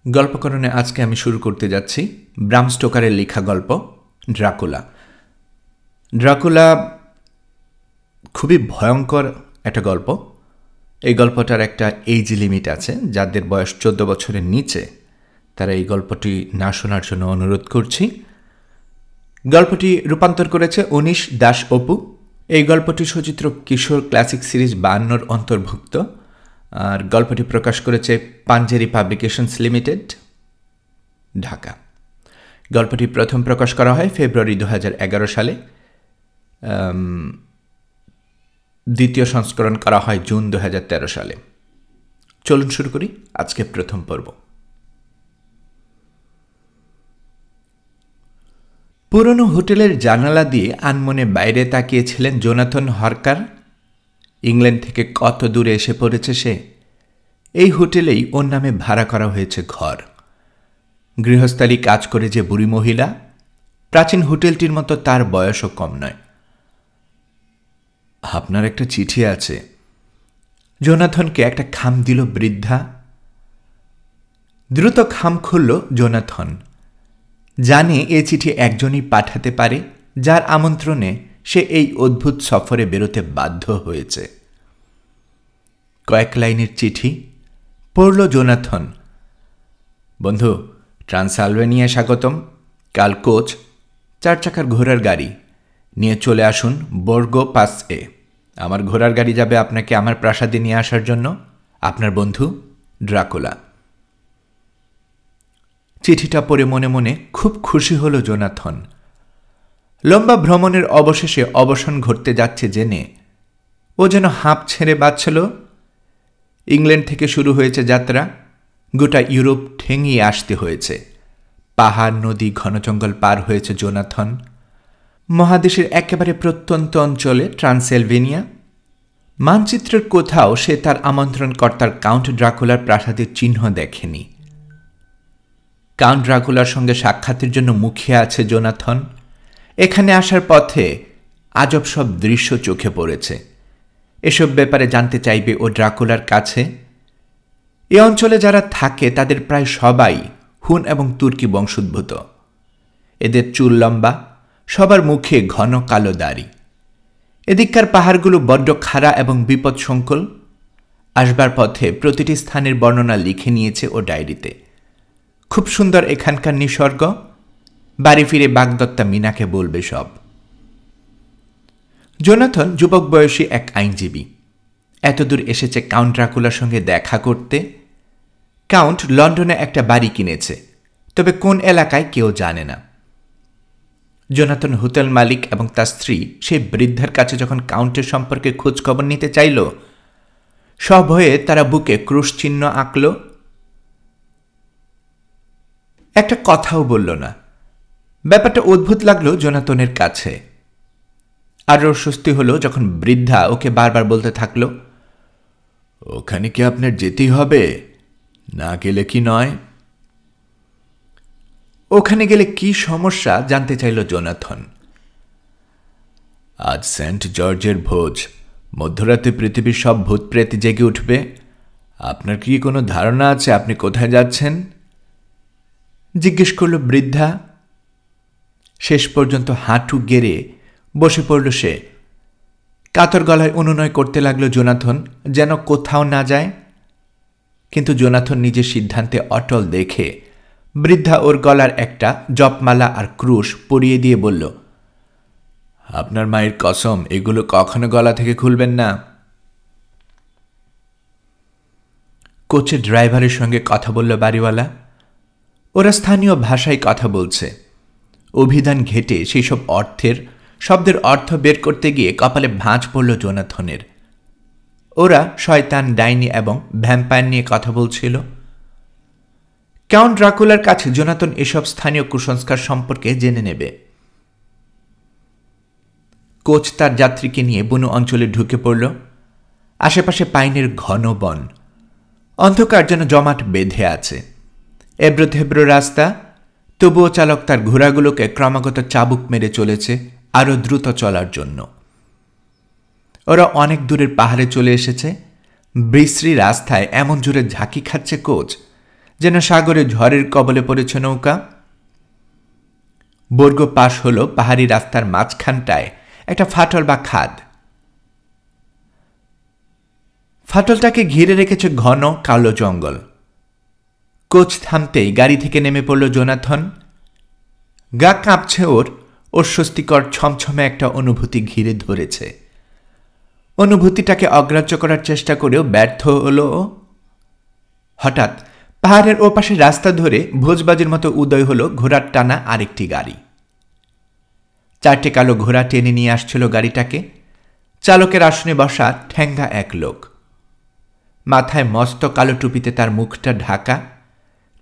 গল্পকরণে আজকে আমি শুরু করতে যাচ্ছি ব্রাম স্টোকারের লেখা গল্প ড্রাকুলা। ড্রাকুলা খুবই ভয়ঙ্কর একটা গল্প। এই গল্পটার একটা এজ লিমিট আছে, যাদের বয়স 14 বছরের নিচে তারা এই গল্পটি না শোনার জন্য অনুরোধ করছি। গল্পটি রূপান্তর করেছে অনিশ দাস অপু। এই গল্পটি সচিত্র কিশোর ক্লাসিক সিরিজ 52 অন্তর্ভুক্ত, আর গল্পটি প্রকাশ করেছে পাঞ্জেরি পাবলিকেশনস লিমিটেড, ঢাকা। গল্পটি প্রথম প্রকাশ করা হয় ফেব্রুয়ারি 2011 সালে, দ্বিতীয় সংস্করণ করা হয় জুন 2013 সালে। চলুন শুরু করি আজকে প্রথম পর্ব। পুরনো হোটেলের জানালা দিয়ে আনমনে বাইরে তাকিয়েছিলেন জোনাথন হরকার। ইংল্যান্ড থেকে কত দূরে এসে পড়েছে সে। এই হোটেলেই ওর নামে ভাড়া করা হয়েছে ঘর। গৃহস্থালী কাজ করে যে বুড়ি মহিলা, প্রাচীন হোটেলটির মতো তার বয়সও কম নয়। আপনার একটা চিঠি আছে। জোনাথনকে একটা খাম দিল বৃদ্ধা। দ্রুত খাম খুলল জোনাথন। জানে এ চিঠি একজনই পাঠাতে পারে, যার আমন্ত্রণে সে এই অদ্ভুত সফরে বেরোতে বাধ্য হয়েছে। কয়েক লাইনের চিঠি পড়ল জোনাথন। বন্ধু, ট্রান্সলভেনিয়া স্বাগতম। কাল কোচ 4 চাকার ঘোড়ার গাড়ি নিয়ে চলে আসুন বর্গো পাস এ। আমার ঘোড়ার গাড়ি যাবে আপনাকে আমার প্রাসাদে নিয়ে আসার জন্য। আপনার বন্ধু ড্রাকুলা। চিঠিটা পড়ে মনে মনে খুব খুশি হল জোনাথন। লম্বা ভ্রমণের অবশেষে অবসান ঘটতে যাচ্ছে জেনে ও যেন হাঁপ ছেড়ে বাঁচছিল। ইংল্যান্ড থেকে শুরু হয়েছে যাত্রা। গোটা ইউরোপ ঠেঙিয়ে আসতে হয়েছে। পাহাড়, নদী, ঘন জঙ্গল পার হয়েছে জোনাথন। মহাদেশের একেবারে প্রত্যন্ত অঞ্চলে ট্রান্সিলভেনিয়া। মানচিত্রের কোথাও সে তার আমন্ত্রণকর্তার কাউন্ট ড্রাকুলার প্রাসাদের চিহ্ন দেখেনি। কাউন্ট ড্রাকুলার সঙ্গে সাক্ষাতের জন্য মুখিয়ে আছে জোনাথন। এখানে আসার পথে আজব সব দৃশ্য চোখে পড়েছে। এসব ব্যাপারে জানতে চাইবে ও ড্রাকুলার কাছে। এ অঞ্চলে যারা থাকে তাদের প্রায় সবাই হুন এবং তুর্কি বংশোদ্ভূত। এদের চুল লম্বা, সবার মুখে ঘন কালো দাড়ি। এদিককার পাহাড়গুলো বড্ড খাড়া এবং বিপদসংকুল। আসবার পথে প্রতিটি স্থানের বর্ণনা লিখে নিয়েছে ও ডায়েরিতে। খুব সুন্দর এখানকার নিসর্গ। বাড়ি ফিরে বাগদত্তা মিনাকে বলবে সব। জোনাথন যুবক বয়সী এক আইনজীবী। এতদূর এসেছে কাউন্ট ড্রাকুলার সঙ্গে দেখা করতে। কাউন্ট লন্ডনে একটা বাড়ি কিনেছে, তবে কোন এলাকায় কেউ জানে না। জোনাথন হোটেল মালিক এবং তার স্ত্রী সেই বৃদ্ধার কাছে যখন কাউন্টের সম্পর্কে খোঁজ খবর নিতে চাইল, সভয়ে তারা বুকে ক্রুশ চিহ্ন আঁকল। একটা কথাও বলল না। ব্যাপারটা অদ্ভুত লাগলো জোনাথনের কাছে। আরও স্বস্তি হলো যখন বৃদ্ধা ওকে বারবার বলতে থাকল, ওখানে কি আপনার যেতেই হবে? না গেলে কি নয়? ওখানে গেলে কি সমস্যা জানতে চাইল জোনাথন। আজ সেন্ট জর্জের ভোজ। মধ্যরাতে পৃথিবীর সব ভূত প্রেত জেগে উঠবে। আপনার কি কোনো ধারণা আছে আপনি কোথায় যাচ্ছেন? জিজ্ঞেস করল বৃদ্ধা। শেষ পর্যন্ত হাঁটু গেড়ে বসে পড়ল সে। কাতর গলায় অনুনয় করতে লাগলো জোনাথন যেন কোথাও না যায়। কিন্তু জোনাথন নিজের সিদ্ধান্তে অটল দেখে বৃদ্ধা ওর গলার একটা জপমালা আর ক্রুশ পরিয়ে দিয়ে বলল, আপনার মায়ের কসম, এগুলো কখনো গলা থেকে খুলবেন না। কোচের ড্রাইভারের সঙ্গে কথা বলল বাড়িওয়ালা। ওরা স্থানীয় ভাষায় কথা বলছে। অভিধান ঘেটে সেই সব শব্দের অর্থ বের করতে গিয়ে কপালে ভাঁজ পড়ল জোনাথনের। ওরা শয়তান, ডাইনি এবং ভ্যাম্পায়ার নিয়ে কথা বলছিল। কাউন্ট ড্রাকুলার কাছে জোনাথন এসব স্থানীয় কুসংস্কার সম্পর্কে জেনে নেবে। কোচ তার যাত্রীকে নিয়ে বনু অঞ্চলে ঢুকে পড়ল। আশেপাশে পাইনের ঘন বন। অন্ধকার যেন জমাট বেঁধে আছে। এবড়োথেবড়ো রাস্তা, তবুও চালক তার ঘোড়াগুলোকে ক্রমাগত চাবুক মেরে চলেছে আরও দ্রুত চলার জন্য। ওরা অনেক দূরের পাহাড়ে চলে এসেছে। বিশ্রী রাস্তায় এমন জোরে ঝাঁকি খাচ্ছে কোচ যেন সাগরে ঝড়ের কবলে পড়েছে নৌকা। বর্গ পাশ হল পাহাড়ি রাস্তার মাঝখানটায় একটা ফাটল বা খাদ। ফাটলটাকে ঘিরে রেখেছে ঘন কালো জঙ্গল। কোচ থামতেই গাড়ি থেকে নেমে পড়ল জোনাথন। গা কাঁপছে ওর অস্বস্তিকর ছমছমে একটা অনুভূতি ঘিরে ধরেছে। অনুভূতিটাকে অগ্রাহ্য করার চেষ্টা করেও ব্যর্থ হল ও। হঠাৎ পাহাড়ের ওপাশে রাস্তা ধরে ভোজবাজির মতো উদয় হল ঘোড়ার টানা আরেকটি গাড়ি। 4টে কালো ঘোড়া টেনে নিয়ে আসছিল গাড়িটাকে। চালকের আসনে বসা ঠ্যাঙ্গা এক লোক। মাথায় মস্ত কালো টুপিতে তার মুখটা ঢাকা,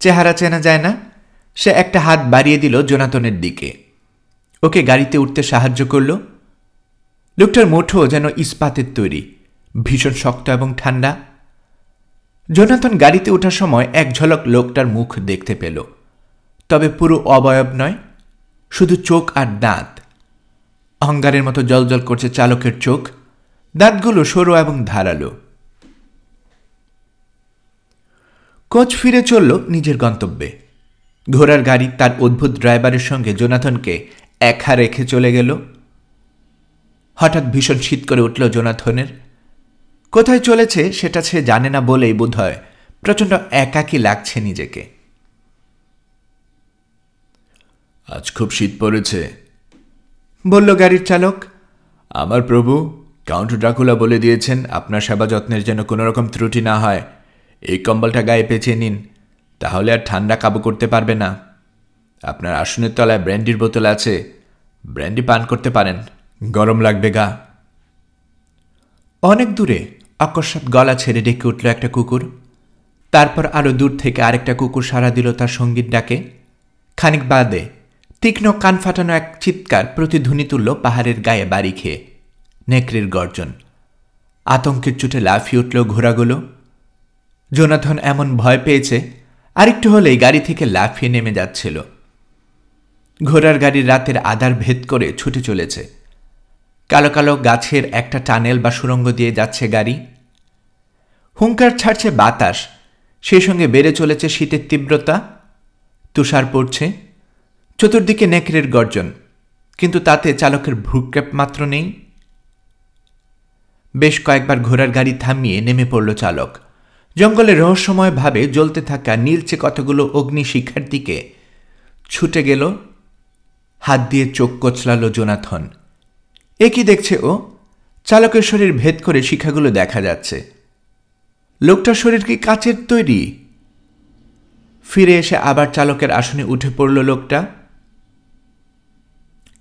চেহারা চেনা যায় না। সে একটা হাত বাড়িয়ে দিল জোনাথনের দিকে, ওকে গাড়িতে উঠতে সাহায্য করল। লোকটার মুঠো যেন ইস্পাতের তৈরি, ভীষণ শক্ত এবং ঠান্ডা। জোনাথন গাড়িতে ওঠার সময় এক ঝলক লোকটার মুখ দেখতে পেল, তবে পুরো অবয়ব নয়, শুধু চোখ আর দাঁত। অহংকারের মতো জ্বলজ্বল করছে চালকের চোখ, দাঁতগুলো সরু এবং ধারালো। কোচ ফিরে চলল নিজের গন্তব্যে। ঘোড়ার গাড়ি তার অদ্ভুত ড্রাইভারের সঙ্গে জোনাথনকে একা রেখে চলে গেল। হঠাৎ ভীষণ শীত করে উঠল জোনাথনের। কোথায় চলেছে সেটা সে জানে না বলেই বোধহয় প্রচণ্ড একাকী লাগছে নিজেকে। আজ খুব শীত পড়েছে, বলল গাড়ির চালক। আমার প্রভু কাউন্ট ড্রাকুলা বলে দিয়েছেন আপনার সেবা যত্নের যেন কোনো রকম ত্রুটি না হয়। এই কম্বলটা গায়ে পেঁচিয়ে নিন, তাহলে আর ঠান্ডা কাবু করতে পারবে না। আপনার আসনের তলায় ব্র্যান্ডির বোতল আছে, ব্র্যান্ডি পান করতে পারেন, গরম লাগবে গা। অনেক দূরে অকস্মাৎ গলা ছেড়ে ডেকে উঠল একটা কুকুর। তারপর আরো দূর থেকে আরেকটা কুকুর সাড়া দিল তার সঙ্গীত ডাকে। খানিক বাদে তীক্ষ্ণ কান ফাটানো এক চিৎকার প্রতিধ্বনি তুলল পাহাড়ের গায়ে বাড়ি খেয়ে। নেকড়ের গর্জন। আতঙ্কের চোটে লাফিয়ে উঠল ঘোড়াগুলো। জোনাথন এমন ভয় পেয়েছে আরেকটু হলেই গাড়ি থেকে লাফিয়ে নেমে যাচ্ছিল। ঘোড়ার গাড়ির রাতের আধার ভেদ করে ছুটে চলেছে। কালো কালো গাছের একটা টানেল বা সুড়ঙ্গ দিয়ে যাচ্ছে গাড়ি। হুঙ্কার ছাড়ছে বাতাস, সেই সঙ্গে বেড়ে চলেছে শীতের তীব্রতা। তুষার পড়ছে, চতুর্দিকে নেকড়ের গর্জন, কিন্তু তাতে চালকের ভ্রুক্ষেপ মাত্র নেই। বেশ কয়েকবার ঘোড়ার গাড়ি থামিয়ে নেমে পড়ল চালক। জঙ্গলে রহস্যময়ভাবে জ্বলতে থাকা নীলচে কতগুলো অগ্নিশিখার দিকে ছুটে গেল। হাত দিয়ে চোখ কচলাল জোনাথন। এ কি দেখছে ও? চালকের শরীর ভেদ করে শিখাগুলো দেখা যাচ্ছে। লোকটার শরীর কি কাচের তৈরি? ফিরে এসে আবার চালকের আসনে উঠে পড়ল লোকটা।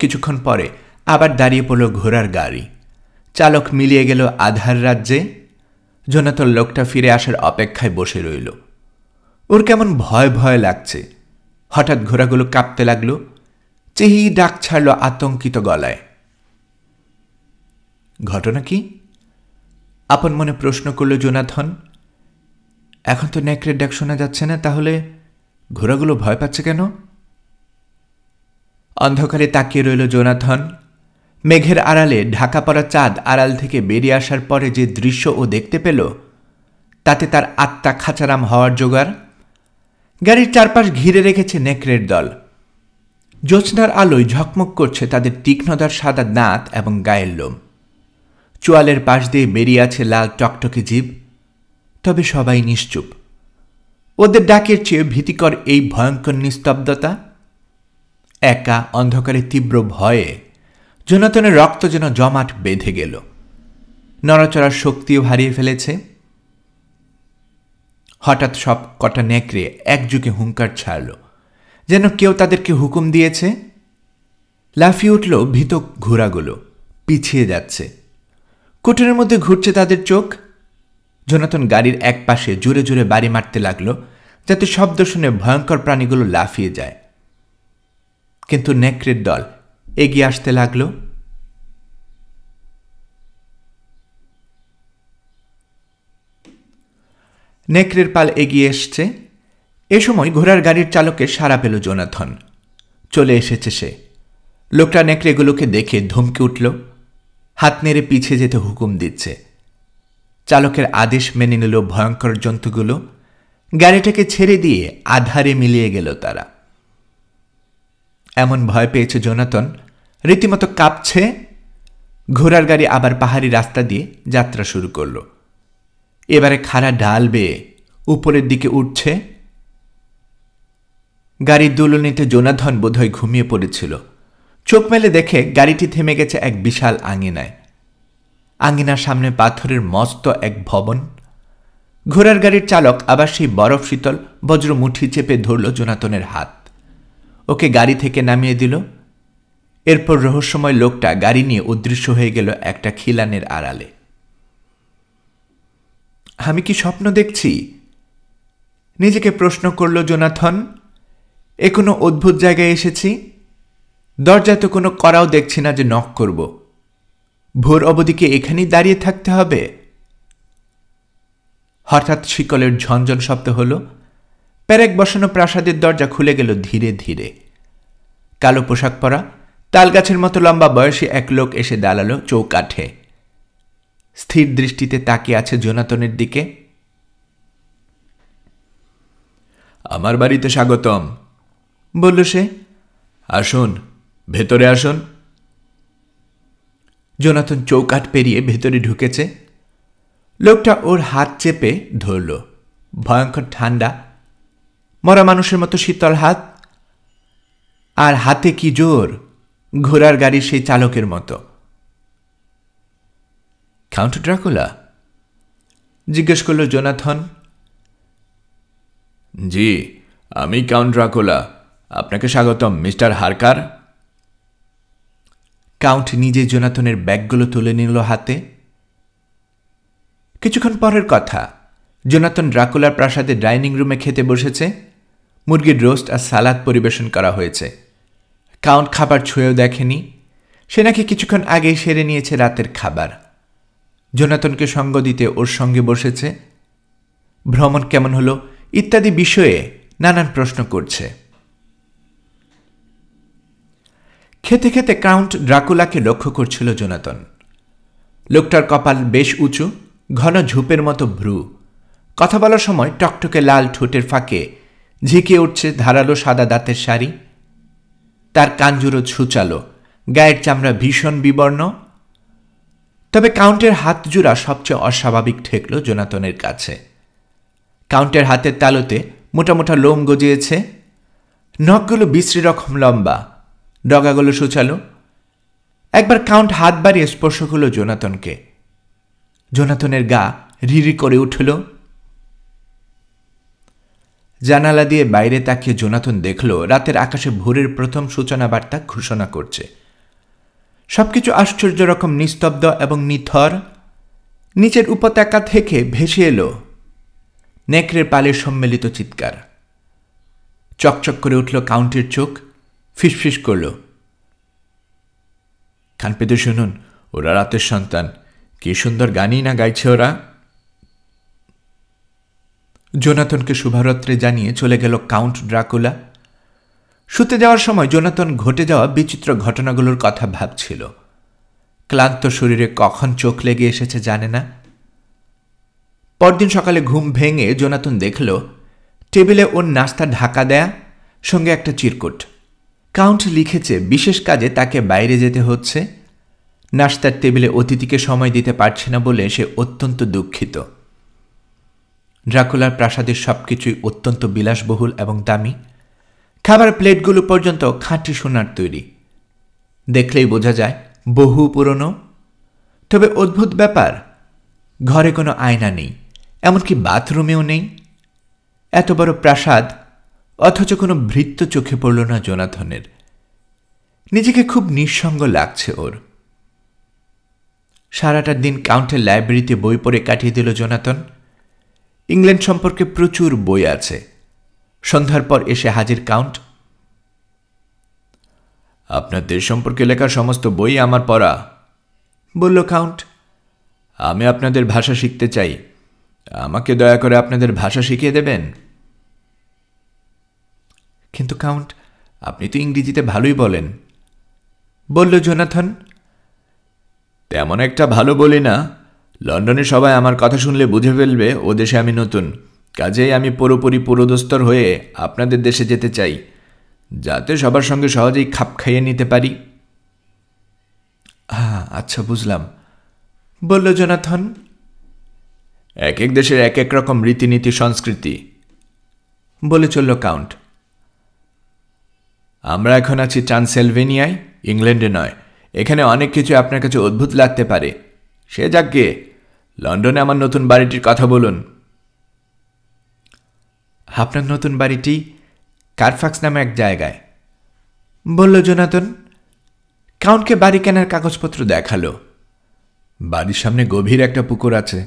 কিছুক্ষণ পরে আবার দাঁড়িয়ে পড়ল ঘোড়ার গাড়ি। চালক মিলিয়ে গেল আধার রাজ্যে। জোনাথন লোকটা ফিরে আসার অপেক্ষায় বসে রইল। ওর কেমন ভয় ভয় লাগছে। হঠাৎ ঘোড়াগুলো কাঁপতে লাগল, চেহি ডাক ছাড়ল আতঙ্কিত গলায়। ঘটনা কি? আপন মনে প্রশ্ন করল জোনাথন। এখন তো নেকড়ের ডাক শোনা যাচ্ছে না, তাহলে ঘোড়াগুলো ভয় পাচ্ছে কেন? অন্ধকারে তাকিয়ে রইল জোনাথন। মেঘের আড়ালে ঢাকা পড়া চাঁদ আড়াল থেকে বেরিয়ে আসার পরে যে দৃশ্য ও দেখতে পেল, তাতে তার আত্মা খাঁচারাম হওয়ার জোগাড়। গাড়ির চারপাশ ঘিরে রেখেছে নেকড়ের দল। জ্যোৎস্নার আলোয় ঝকমক করছে তাদের তীক্ষ্ণতার সাদা দাঁত এবং গায়ের লোম। চোয়ালের পাশ দিয়ে বেরিয়ে আছে লাল টকটকে জিভ। তবে সবাই নিশ্চুপ। ওদের ডাকের চেয়ে ভীতিকর এই ভয়ঙ্কর নিস্তব্ধতা। একা অন্ধকারে তীব্র ভয়ে জোনাথনের রক্ত যেন জমাট বেঁধে গেল। নড়াচড়ার শক্তিও হারিয়ে ফেলেছে। হঠাৎ সব কটা নেকড়ে একযুগে হুঙ্কার ছাড়ল, যেন কেউ তাদেরকে হুকুম দিয়েছে। লাফিয়ে উঠল ভীত ঘোড়াগুলো, পিছিয়ে যাচ্ছে। কোটরের মধ্যে ঘুরছে তাদের চোখ। জোনাথন গাড়ির এক পাশে জোরে জোরে বাড়ি মারতে লাগলো, যাতে শব্দ শুনে ভয়ঙ্কর প্রাণীগুলো লাফিয়ে যায়। কিন্তু নেকড়ের দল এগিয়ে আসতে লাগল। নেকড়ের পাল এগিয়ে এসছে। এ সময় ঘোড়ার গাড়ির চালকের সাড়া পেল জোনাথন। চলে এসেছে সে। লোকটা নেকড়েগুলোকে দেখে ধমকে উঠল, হাত নেড়ে পিছিয়ে যেতে হুকুম দিচ্ছে। চালকের আদেশ মেনে নিল ভয়ঙ্কর জন্তুগুলো। গাড়িটাকে ছেড়ে দিয়ে আধারে মিলিয়ে গেল তারা। এমন ভয় পেয়েছে জোনাথন, রীতিমতো কাঁপছে। ঘোড়ার গাড়ি আবার পাহাড়ি রাস্তা দিয়ে যাত্রা শুরু করল। এবারে খাড়া ঢাল বেয়ে উপরের দিকে উঠছে। গাড়ির দুলনিতে জোনাথন বোধহয় ঘুমিয়ে পড়েছিল। চোখ মেলে দেখে গাড়িটি থেমে গেছে এক বিশাল আঙিনায়। আঙিনার সামনে পাথরের মস্ত এক ভবন। ঘোড়ার গাড়ির চালক আবার সেই বরফ শীতল বজ্র মুঠি চেপে ধরল জোনাথনের হাত, ওকে গাড়ি থেকে নামিয়ে দিল। এরপর রহস্যময় লোকটা গাড়ি নিয়ে অদৃশ্য হয়ে গেল একটা খিলানের আড়ালে। আমি কি স্বপ্ন দেখছি? নিজেকে প্রশ্ন করল জোনাথন। এ কোনো অদ্ভুত জায়গায় এসেছি? দরজায় তো কোনো কড়াও দেখছি না যে নক করব। ভোর অবধিকে এখানেই দাঁড়িয়ে থাকতে হবে? হঠাৎ শিকলের ঝনঝন শব্দ হল। প্যারেক বসানো প্রাসাদের দরজা খুলে গেল ধীরে ধীরে। কালো পোশাক পরা, তালগাছের মতো লম্বা বয়সী এক লোক এসে দাঁড়ালো চৌকাঠে। স্থির দৃষ্টিতে তাকিয়ে আছে জোনাথনের দিকে। আমার বাড়িতে স্বাগতম, বলল সে। আসুন, ভেতরে আসুন। জোনাথন চৌকাঠ পেরিয়ে ভেতরে ঢুকেছে। লোকটা ওর হাত চেপে ধরল। ভয়ঙ্কর ঠান্ডা, মরা মানুষের মতো শীতল হাত। আর হাতে কি জোর, ঘোড়ার গাড়ির সেই চালকের মতো। Count Dracula? জিজ্ঞেস করল জোনাথন। জি, আমি কাউন্ট ড্রাকুলা। আপনাকে স্বাগতম, মিস্টার হারকার। কাউন্ট নিজে জোনাথনের ব্যাগগুলো তুলে নিল হাতে। কিছুক্ষণ পরের কথা, জোনাথন ড্রাকুলার প্রাসাদে ডাইনিং রুমে খেতে বসেছে। মুরগির রোস্ট আর সালাদ পরিবেশন করা হয়েছে। কাউন্ট খাবার ছুঁয়েও দেখেনি। সে নাকি কিছুক্ষণ আগেই সেরে নিয়েছে রাতের খাবার। জোনাথনকে সঙ্গ দিতে ওর সঙ্গে বসেছে। ভ্রমণ কেমন হলো ইত্যাদি বিষয়ে নানান প্রশ্ন করছে। খেতে খেতে কাউন্ট ড্রাকুলাকে লক্ষ্য করছিল জোনাথন। লোকটার কপাল বেশ উঁচু, ঘন ঝোপের মতো ভ্রু। কথা বলার সময় টকটকে লাল ঠোঁটের ফাঁকে ঝিকে উঠছে ধারালো সাদা দাঁতের শাড়ি। তার কানজুরো ছুচালো, গায়ের চামড়া ভীষণ বিবর্ণ। তবে কাউন্টের হাত জোড়া সবচেয়ে অস্বাভাবিক ঠেকল জোনাথনের কাছে। কাউন্টের হাতের তালুতে মোটা মোটা লোম গজিয়েছে। নখগুলো বিশ্রী রকম লম্বা, ডগাগুলো সুচালো। একবার কাউন্ট হাত বাড়িয়ে স্পর্শ করল জোনাথনকে। জোনাথনের গা রিরি করে উঠল। জানালা দিয়ে বাইরে তাকিয়ে জোনাথন দেখল রাতের আকাশে ভোরের প্রথম সূচনা বার্তা ঘোষণা করছে। সবকিছু আশ্চর্য রকম নিস্তব্ধ এবং নিথর। নিচের উপত্যকা থেকে ভেসে এলো নেকড়ের পালের সম্মিলিত চিৎকার। চকচক করে উঠল কাউন্টের চোখ। ফিসফিস করল, কান পেতে শুনুন, ওরা রাতের সন্তান। কি সুন্দর গানই না গাইছে ওরা। জোনাথনকে শুভরাত্রি জানিয়ে চলে গেল কাউন্ট ড্রাকুলা। শুতে যাওয়ার সময় জোনাথন ঘটে যাওয়া বিচিত্র ঘটনাগুলোর কথা ভাবছিল। ক্লান্ত শরীরে কখন চোখ লেগে এসেছে জানে না। পরদিন সকালে ঘুম ভেঙে জোনাথন দেখল টেবিলে ওর নাস্তা ঢাকা দেয়া, সঙ্গে একটা চিরকুট। কাউন্ট লিখেছে বিশেষ কাজে তাকে বাইরে যেতে হচ্ছে। নাস্তার টেবিলে অতিথিকে সময় দিতে পারছে না বলে সে অত্যন্ত দুঃখিত। ড্রাকুলার প্রাসাদের সবকিছুই অত্যন্ত বিলাসবহুল এবং দামি। খাবার প্লেটগুলো পর্যন্ত খাঁটি সোনার তৈরি। দেখলেই বোঝা যায় বহু পুরনো। তবে অদ্ভুত ব্যাপার, ঘরে কোনো আয়না নেই, এমনকি বাথরুমেও নেই। এত বড় প্রাসাদ, অথচ কোনো ভৃত্য চোখে পড়ল না জোনাথনের। নিজেকে খুব নিঃসঙ্গ লাগছে ওর। সারাটা দিন কাউন্টের লাইব্রেরিতে বই পড়ে কাটিয়ে দিল জোনাথন। ইংল্যান্ড সম্পর্কে প্রচুর বই আছে। সন্ধ্যার পর এসে হাজির কাউন্ট। আপনার দেশ সম্পর্কে লেখা সমস্ত বই আমার পড়া, বলল কাউন্ট। আমি আপনাদের ভাষা শিখতে চাই। আমাকে দয়া করে আপনাদের ভাষা শিখিয়ে দেবেন। কিন্তু কাউন্ট, আপনি তো ইংরেজিতে ভালোই বলেন, বলল জোনাথন। তেমন একটা ভালো বলি না। লন্ডনে সবাই আমার কথা শুনলে বুঝে ফেলবে ও দেশে আমি নতুন। কাজেই আমি পুরোপুরি পুরোদস্তর হয়ে আপনাদের দেশে যেতে চাই, যাতে সবার সঙ্গে সহজেই খাপ খাইয়ে নিতে পারি। হ্যাঁ, আচ্ছা, বুঝলাম, বলল জোনাথন। এক এক দেশের এক এক রকম রীতিনীতি, সংস্কৃতি, বলে চলল কাউন্ট। আমরা এখন আছি ট্রান্সিলভেনিয়ায়, ইংল্যান্ডে নয়। এখানে অনেক কিছু আপনার কাছে অদ্ভুত লাগতে পারে। সে যাক গে, লন্ডনে আমার নতুন বাড়িটির কথা বলুন। আপনার নতুন বাড়িটি কারফ্যাক্স নামে এক জায়গায়, বলল জোনাথন। কাউন্টকে বাড়ি কেনার কাগজপত্র দেখালো। বাড়ির সামনে গভীর একটা পুকুর আছে।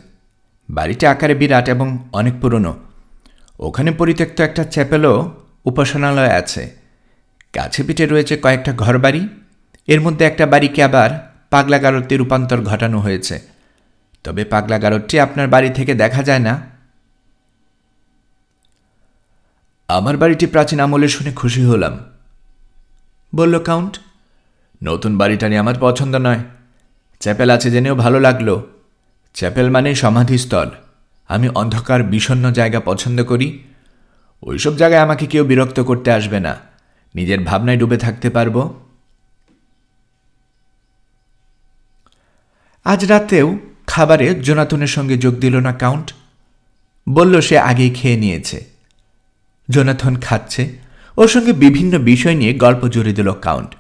বাড়িটি আকারে বিরাট এবং অনেক পুরনো। ওখানে পরিত্যক্ত একটা চ্যাপেল ও উপাসনালয় আছে। কাছে পিঠে রয়েছে কয়েকটা ঘরবাড়ি। এর মধ্যে একটা বাড়িকে আবার পাগলা গারদে রূপান্তর ঘটানো হয়েছে। তবে পাগলা গারদটি আপনার বাড়ি থেকে দেখা যায় না। আমার বাড়িটি প্রাচীন আমলে শুনে খুশি হলাম, বলল কাউন্ট। নতুন বাড়িটা নিয়ে আমার পছন্দ নয়। চ্যাপেল আছে জেনেও ভালো লাগলো। চ্যাপেল মানে সমাধিস্থল। আমি অন্ধকার বিষণ্ণ জায়গা পছন্দ করি। ওইসব জায়গায় আমাকে কেউ বিরক্ত করতে আসবে না। নিজের ভাবনায় ডুবে থাকতে পারবো। আজ রাতেও খাবারে জোনাথনের সঙ্গে যোগ দিল না কাউন্ট। বলল সে আগেই খেয়ে নিয়েছে। জোনাথন খাচ্ছে, ওর সঙ্গে বিভিন্ন বিষয় নিয়ে গল্প জুড়ে দিল কাউন্ট।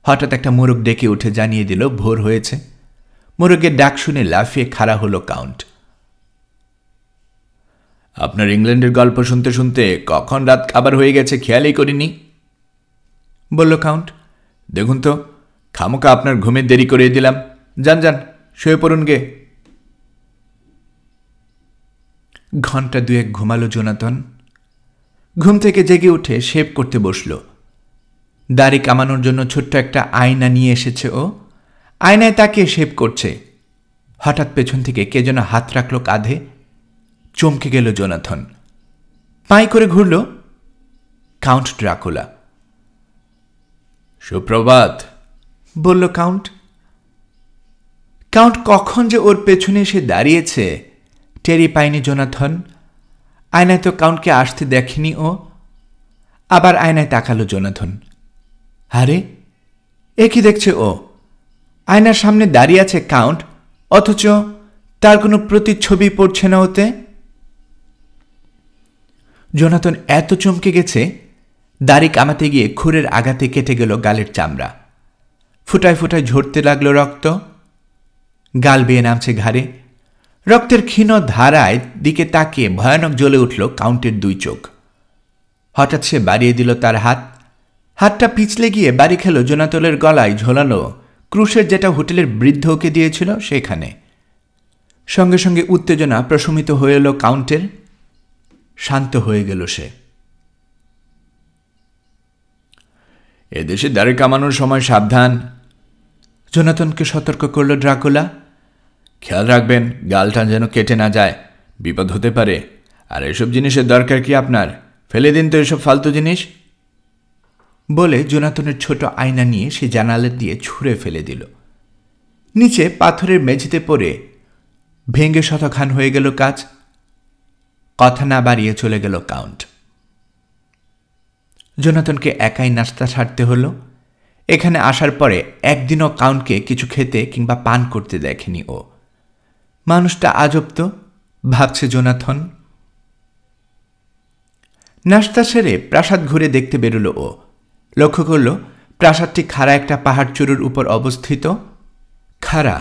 হঠাৎ একটা মোরগ ডেকে উঠে জানিয়ে দিল ভোর হয়েছে। মোরগের ডাক শুনে লাফিয়ে খাড়া হলো কাউন্ট। আপনার ইংল্যান্ডের গল্প শুনতে শুনতে কখন রাত খাবার হয়ে গেছে খেয়ালই করিনি, বলল কাউন্ট। দেখুন তো, খামোকা আপনার ঘুমের দেরি করে দিলাম। যান যান, শুয়ে পড়ুন গে। ঘন্টা দুয়েক ঘুমালো জোনাথন। ঘুম থেকে জেগে উঠে শেভ করতে বসল। দাড়ি কামানোর জন্য ছোট্ট একটা আয়না নিয়ে এসেছে ও। আয়নায় তাকিয়ে শেভ করছে। হঠাৎ পেছন থেকে কে যেন হাত রাখল কাঁধে। চমকে গেল জোনাথন। পাই করে ঘুরল। Count Dracula. সুপ্রভাত, বলল কাউন্ট। কাউন্ট কখন যে ওর পেছনে এসে দাঁড়িয়েছে টেরি পায়নি জোনাথন। আয়নায় তো কাউন্টকে আসতে দেখেনি ও। আবার আয়নায় তাকালো জোনাথন। আরে, এ কি দেখছে ও? আয়নার সামনে দাঁড়িয়ে আছে কাউন্ট, অথচ তার কোনো প্রতিচ্ছবি পড়ছে না ওতে। জোনাথন এত চমকে গেছে, দাড়ি কামাতে গিয়ে খুরের আঘাতে কেটে গেল গালের চামড়া। ফুটায় ফুটায় ঝরতে লাগলো রক্ত। গাল বেয়ে নামছে ঘাড়ে। রক্তের ক্ষীণ ধারায় দিকে তাকিয়ে ভয়ানক জ্বলে উঠল কাউন্টের দুই চোখ। হঠাৎ সে বাড়িয়ে দিল তার হাত। হাতটা পিছলে গিয়ে বাড়ি খেল জোনাথনের গলায় ঝোলানো ক্রুশের, যেটা হোটেলের বৃদ্ধ ওকে দিয়েছিল সেখানে। সঙ্গে সঙ্গে উত্তেজনা প্রশমিত হয়ে এলো কাউন্টের। শান্ত হয়ে গেল সে। এদেশে দাড়ি কামানোর সময় সাবধান, জোনাথনকে সতর্ক করল ড্রাকুলা। খেয়াল রাখবেন গালটা যেন কেটে না যায়, বিপদ হতে পারে। আর এসব জিনিসের দরকার কি আপনার? ফেলে দিন তো এসব ফালতু জিনিস, বলে জোনাথনের ছোট আয়না নিয়ে সে জানালা দিয়ে ছুঁড়ে ফেলে দিল। নিচে পাথরের মেঝেতে পড়ে ভেঙে শতখান হয়ে গেল কাজ। কথা না বাড়িয়ে চলে গেল কাউন্ট। জোনাথনকে একাই নাস্তা ছাড়তে হলো। এখানে আসার পরে একদিনও কাউন্টকে কিছু খেতে কিংবা পান করতে দেখেনি ও। মানুষটা আজব তো, ভাবছে জোনাথন। নাস্তা সেরে প্রাসাদ ঘুরে দেখতে বেরোলো ও। লক্ষ্য করল প্রাসাদটি খাড়া একটা পাহাড় চূড়োর উপর অবস্থিত। খাড়া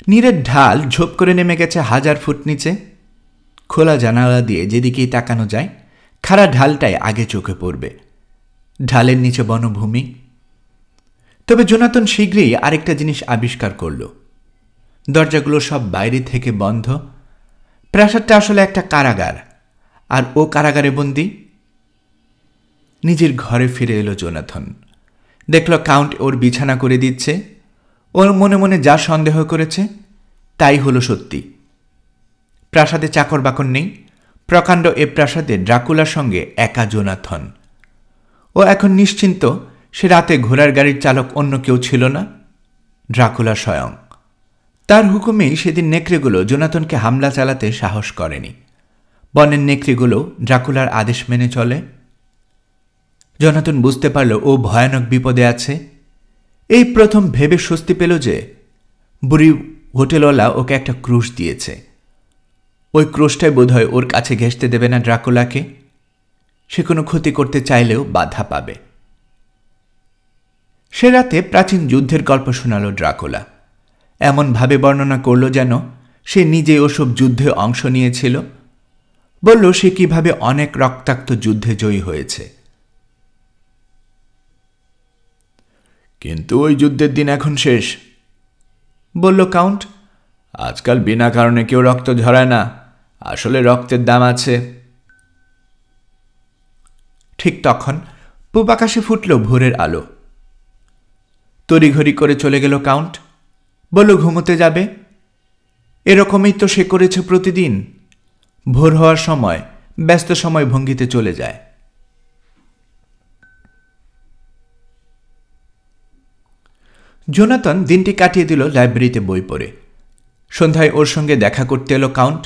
নীরের ঢাল ঝোপ করে নেমে গেছে 1000 ফুট নিচে। খোলা জানালা দিয়ে যেদিকেই তাকানো যায় খাড়া ঢালটাই আগে চোখে পড়বে। ঢালের নিচে বনভূমি। তবে জোনাথন শীঘ্রই আরেকটা জিনিস আবিষ্কার করল। দরজাগুলো সব বাইরে থেকে বন্ধ। প্রাসাদটা আসলে একটা কারাগার, আর ও কারাগারে বন্দী। নিজের ঘরে ফিরে এলো জোনাথন। দেখল কাউন্ট ওর বিছানা করে দিচ্ছে। ওর মনে মনে যা সন্দেহ করেছে তাই হলো সত্যি। প্রাসাদে চাকর বাকর নেই। প্রকাণ্ড এ প্রাসাদে ড্রাকুলার সঙ্গে একা জোনাথন। ও এখন নিশ্চিন্ত সে রাতে ঘোড়ার গাড়ির চালক অন্য কেউ ছিল না, ড্রাকুলা স্বয়ং। তার হুকুমেই সেদিন নেকড়েগুলো জোনাথনকে হামলা চালাতে সাহস করেনি। বনের নেকড়েগুলো ড্রাকুলার আদেশ মেনে চলে। জোনাথন বুঝতে পারল ও ভয়ানক বিপদে আছে। এই প্রথম ভেবে স্বস্তি পেল যে বুড়ি হোটেলওয়ালা ওকে একটা ক্রুশ দিয়েছে। ওই ক্রুশটাই বোধহয় ওর কাছে ঘেঁষতে দেবে না ড্রাকুলাকে। সে কোনো ক্ষতি করতে চাইলেও বাধা পাবে। সে রাতে প্রাচীন যুদ্ধের গল্প শোনাল ড্রাকুলা। এমনভাবে বর্ণনা করল যেন সে নিজে ওসব যুদ্ধে অংশ নিয়েছিল। বলল সে কিভাবে অনেক রক্তাক্ত যুদ্ধে জয়ী হয়েছে। কিন্তু ওই যুদ্ধের দিন এখন শেষ, বলল কাউন্ট। আজকাল বিনা কারণে কেউ রক্ত ঝরায় না। আসলে রক্তের দাম আছে। ঠিক তখন পূব আকাশে ফুটল ভোরের আলো। তড়িঘড়ি করে চলে গেল কাউন্ট। বলল ঘুমোতে যাবে। এরকমই তো সে করেছে প্রতিদিন। ভোর হওয়ার সময় ব্যস্ত সময় ভঙ্গিতে চলে যায়। জোনাথন দিনটি কাটিয়ে দিল লাইব্রেরিতে বই পড়ে। সন্ধ্যায় ওর সঙ্গে দেখা করতে এলো কাউন্ট।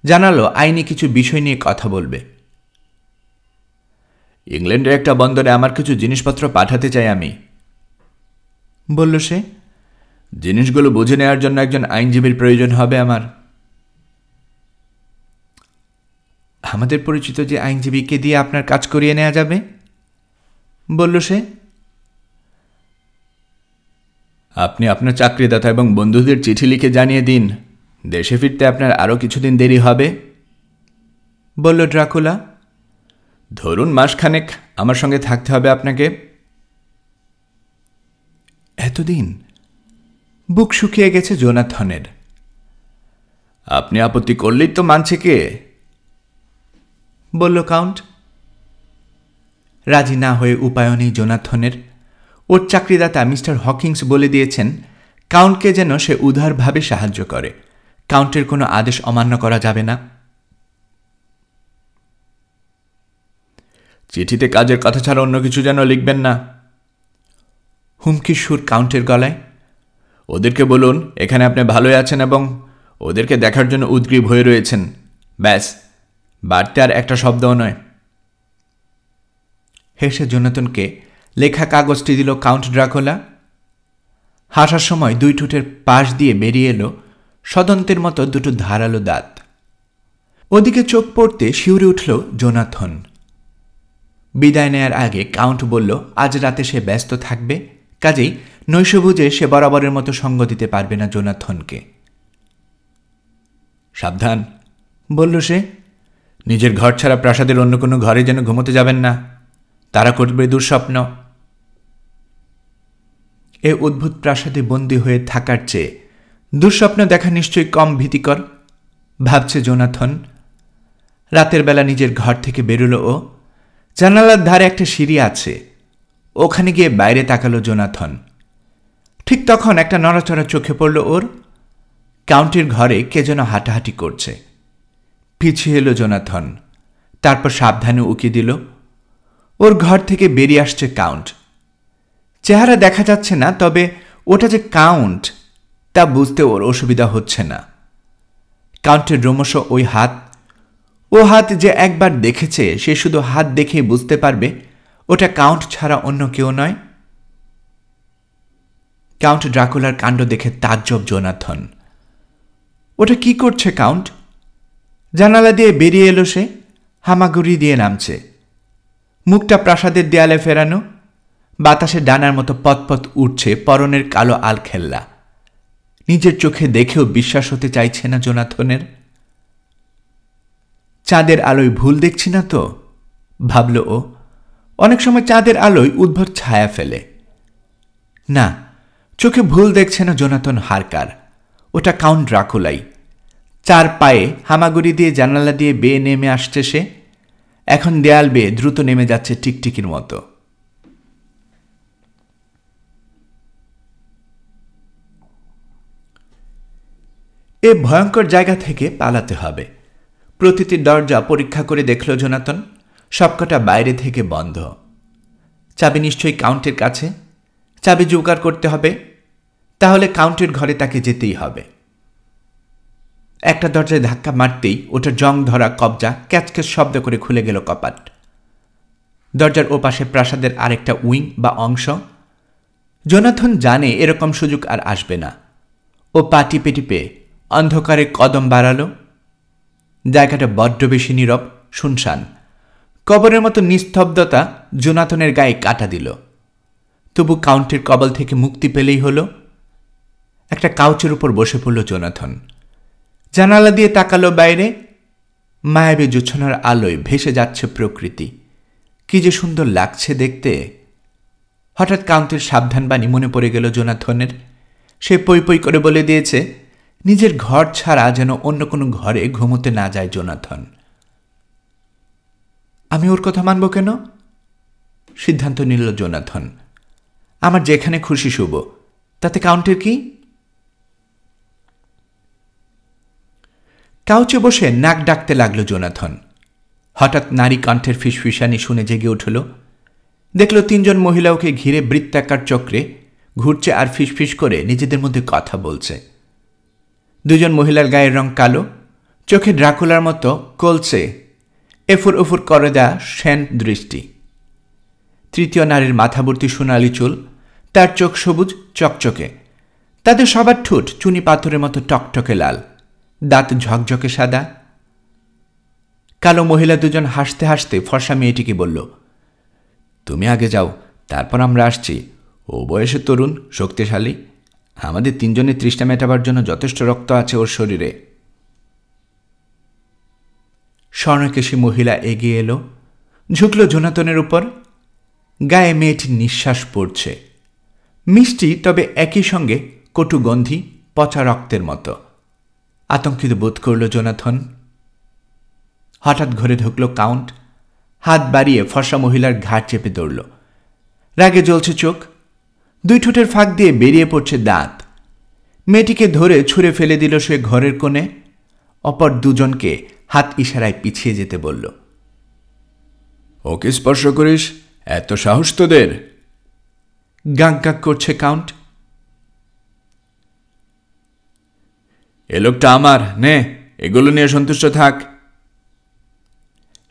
জানালো আইনি কিছু বিষয় নিয়ে কথা বলবে। ইংল্যান্ডের একটা বন্দরে আমার কিছু জিনিসপত্র পাঠাতে চাই আমি, বলল সে। জিনিসগুলো বুঝে নেওয়ার জন্য একজন আইনজীবীর প্রয়োজন হবে আমার। আমাদের পরিচিত যে আইনজীবীকে দিয়ে আপনার কাজ করিয়ে নেওয়া যাবে, বলল সে। আপনি আপনার চাকরিদাতা এবং বন্ধুদের চিঠি লিখে জানিয়ে দিন দেশে ফিরতে আপনার আরও কিছুদিন দেরি হবে, বলল ড্রাকুলা। ধরুন মাসখানেক আমার সঙ্গে থাকতে হবে আপনাকে। এতদিন? বুক শুকিয়ে গেছে জোনাথনের। আপনি আপত্তি করলেই তো মানছে কে, বলল কাউন্ট। রাজি না হয়ে উপায় নেই জোনাথনের। ওর চাকরিদাতা মিস্টার হকিংস বলে দিয়েছেন কাউন্টকে যেন সে উদারভাবে সাহায্য করে। কাউন্টের কোনো আদেশ অমান্য করা যাবে না। চিঠিতে কাজের কথা ছাড়া অন্য কিছু যেন লিখবেন না, হুমকির সুর কাউন্টের গলায়। ওদেরকে বলুন এখানে আপনি ভালোই আছেন এবং ওদেরকে দেখার জন্য উদগ্রীব হয়ে রয়েছেন। ব্যাস, বাড়তে আর একটা শব্দও নয়। হেসে জোনাথনকে লেখা কাগজটি দিল কাউন্ট ড্রাকুলা। হাসার সময় দুই ঠোঁটের পাশ দিয়ে বেরিয়ে এলো সদন্তের মতো দুটো ধারালো দাঁত। ওদিকে চোখ পড়তে শিউরে উঠল জোনাথন। বিদায় নেয়ার আগে কাউন্ট বলল আজ রাতে সে ব্যস্ত থাকবে, কাজেই নৈশভোজে সে বরাবরের মতো সঙ্গ দিতে পারবে না জোনাথনকে। সাবধান, বলল সে। নিজের ঘর ছাড়া প্রাসাদের অন্য কোনো ঘরে যেন ঘুমোতে যাবেন না, তারা করবে দুঃস্বপ্ন। এ অদ্ভুত প্রাসাদে বন্দী হয়ে থাকার চেয়ে দুঃস্বপ্ন দেখা নিশ্চয়ই কম ভীতিকর, ভাবছে জোনাথন। রাতের বেলা নিজের ঘর থেকে বেরোলো ও। জানালার ধারে একটা সিঁড়ি আছে, ওখানে গিয়ে বাইরে তাকালো জোনাথন। ঠিক তখন একটা নড়াচড়া চোখে পড়ল ওর। কাউন্টের ঘরে কে যেন হাঁটাহাঁটি করছে। পিছিয়ে এলো জোনাথন, তারপর সাবধানে উকি দিল। ওর ঘর থেকে বেরিয়ে আসছে কাউন্ট। চেহারা দেখা যাচ্ছে না, তবে ওটা যে কাউন্ট তা বুঝতে ওর অসুবিধা হচ্ছে না। কাউন্টের রোমশ ওই হাত, ও হাত যে একবার দেখেছে সে শুধু হাত দেখেই বুঝতে পারবে ওটা কাউন্ট ছাড়া অন্য কেউ নয়। কাউন্ট ড্রাকুলার কাণ্ড দেখে তাজ্জব জোনাথন। ওটা কি করছে কাউন্ট? জানালা দিয়ে বেরিয়ে এলো সে, হামাগুড়ি দিয়ে নামছে। মুখটা প্রাসাদের দেয়ালে ফেরানো, বাতাসে ডানার মতো পতপত উঠছে পরনের কালো আলখেল্লা। নিজের চোখে দেখেও বিশ্বাস হতে চাইছে না জোনাথনের। চাঁদের আলোয় ভুল দেখছি না তো, ভাবল ও। অনেক সময় চাঁদের আলোয় উদ্ভট ছায়া ফেলে। না, চোখে ভুল দেখছে না জোনাথন হারকার। ওটা কাউন্ট ড্রাকুলাই। চার পায়ে হামাগুড়ি দিয়ে জানালা দিয়ে বেয়ে নেমে আসছে সে। এখন দেয়াল বেয়ে দ্রুত নেমে যাচ্ছে টিকটিকির মতো। এ ভয়ঙ্কর জায়গা থেকে পালাতে হবে। প্রতিটি দরজা পরীক্ষা করে দেখল জোনাথন, সবকটা বাইরে থেকে বন্ধ। চাবি নিশ্চয়ই কাউন্টের কাছে। চাবি জোগাড় করতে হবে, তাহলে কাউন্টের ঘরে তাকে যেতেই হবে। একটা দরজায় ধাক্কা মারতেই ওটা জং ধরা কবজা ক্যাচক্যাচ শব্দ করে খুলে গেল কপাট। দরজার ওপাশে প্রাসাদের আরেকটা উইং বা অংশ। জোনাথন জানে এরকম সুযোগ আর আসবে না। ও পা টিপে টিপে অন্ধকারে কদম বাড়ালো। জায়গাটা বড্ড বেশি নীরব, শুনশান। কবরের মতো নিস্তব্ধতা জোনাথনের গায়ে কাটা দিল। তবু কাউন্টের কবল থেকে মুক্তি পেলেই হলো। একটা কাউচের উপর বসে পড়ল জোনাথন। জানালা দিয়ে তাকালো বাইরে। মায়াবী জোছনার আলোয় ভেসে যাচ্ছে প্রকৃতি। কি যে সুন্দর লাগছে দেখতে। হঠাৎ কাউন্টের সাবধানবাণী মনে পড়ে গেল জোনাথনের। সে পই পই করে বলে দিয়েছে নিজের ঘর ছাড়া যেন অন্য কোনো ঘরে ঘুমোতে না যায় জোনাথন। আমি ওর কথা মানব কেন? সিদ্ধান্ত নিল জোনাথন। আমার যেখানে খুশি শুভ, তাতে কাউন্টের কি? কাউচে বসে নাক ডাকতে লাগলো জোনাথন। হঠাৎ নারী কণ্ঠের ফিসফিসানি শুনে জেগে উঠল। দেখল 3 জন মহিলা ওকে ঘিরে বৃত্তাকার চক্রে ঘুরছে আর ফিসফিস করে নিজেদের মধ্যে কথা বলছে। 2 জন মহিলার গায়ের রং কালো, চোখে ড্রাকুলার মতো কলছে এফুর উফুর করে দেয়া শ্যান দৃষ্টি। তৃতীয় নারীর মাথাভর্তি সোনালি চুল, তার চোখ সবুজ চকচকে। তাদের সবার ঠোঁট চুনি পাথরের মতো টকটকে লাল, দাঁত ঝকঝকে সাদা। কালো মহিলা 2 জন হাসতে হাসতে ফর্সা মেয়েটিকে বলল, তুমি আগে যাও, তারপর আমরা আসছি। ও বয়সে তরুণ, শক্তিশালী। আমাদের 3 জনের তৃষ্ণা মেটাবার জন্য যথেষ্ট রক্ত আছে ওর শরীরে। স্বর্ণকেশী মহিলা এগিয়ে এলো, ঝুঁকল জোনাথনের উপর। গায়ে মেয়েটির নিঃশ্বাস পড়ছে, মিষ্টি তবে একই সঙ্গে কটুগন্ধি, পচা রক্তের মতো। আতঙ্কিত বোধ করল জোনাথন। হঠাৎ ঘরে ঢুকল কাউন্ট। হাত বাড়িয়ে ফর্সা মহিলার ঘাড় চেপে ধরল। রাগে জ্বলছে চোখ, 2 ঠোঁটের ফাঁক দিয়ে বেরিয়ে পড়ছে দাঁত। মেয়েটিকে ধরে ছুঁড়ে ফেলে দিল সে ঘরের কোণে। অপর 2 জনকে হাত ইশারায় পিছিয়ে যেতে বলল। ওকে স্পর্শ করিস? এত সাহস তোদের? গাঁক গাঁক করছে কাউন্ট। এ লোকটা আমার, নে এগুলো নিয়ে সন্তুষ্ট থাক।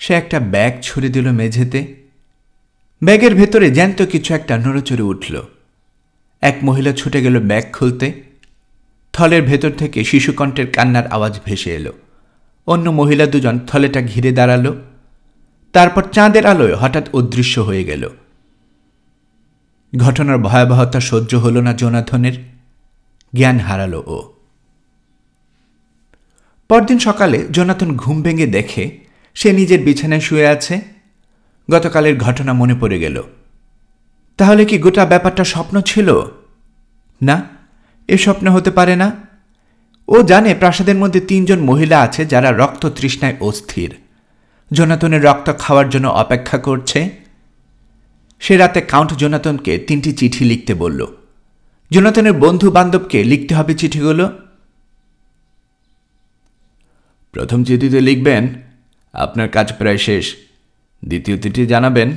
সে একটা ব্যাগ ছুঁড়ে দিল মেঝেতে। ব্যাগের ভেতরে জ্যান্ত কিছু একটা নড়েচড়ে উঠল। এক মহিলা ছুটে গেল ব্যাগ খুলতে। থলের ভেতর থেকে শিশুকণ্ঠের কান্নার আওয়াজ ভেসে এলো। অন্য মহিলা 2 জন থলেটা ঘিরে দাঁড়ালো। তারপর চাঁদের আলোয় হঠাৎ অদৃশ্য হয়ে গেল। ঘটনার ভয়াবহতা সহ্য হল না জোনাথনের। জ্ঞান হারালো ও। পরদিন সকালে জোনাথন ঘুম ভেঙে দেখে সে নিজের বিছানায় শুয়ে আছে। গতকালের ঘটনা মনে পড়ে গেল। তাহলে কি গোটা ব্যাপারটা স্বপ্ন ছিল? না, এ স্বপ্ন হতে পারে না। ও জানে প্রাসাদের মধ্যে 3 জন মহিলা আছে যারা রক্ত তৃষ্ণায় অস্থির, জোনাথনের রক্ত খাওয়ার জন্য অপেক্ষা করছে। সে রাতে কাউন্ট জোনাথনকে 3টি চিঠি লিখতে বলল। জোনাথনের বন্ধু বান্ধবকে লিখতে হবে চিঠিগুলো। প্রথম চিঠিতে লিখবেন, আপনার কাজ প্রায় শেষ। দ্বিতীয় চিঠি জানাবেন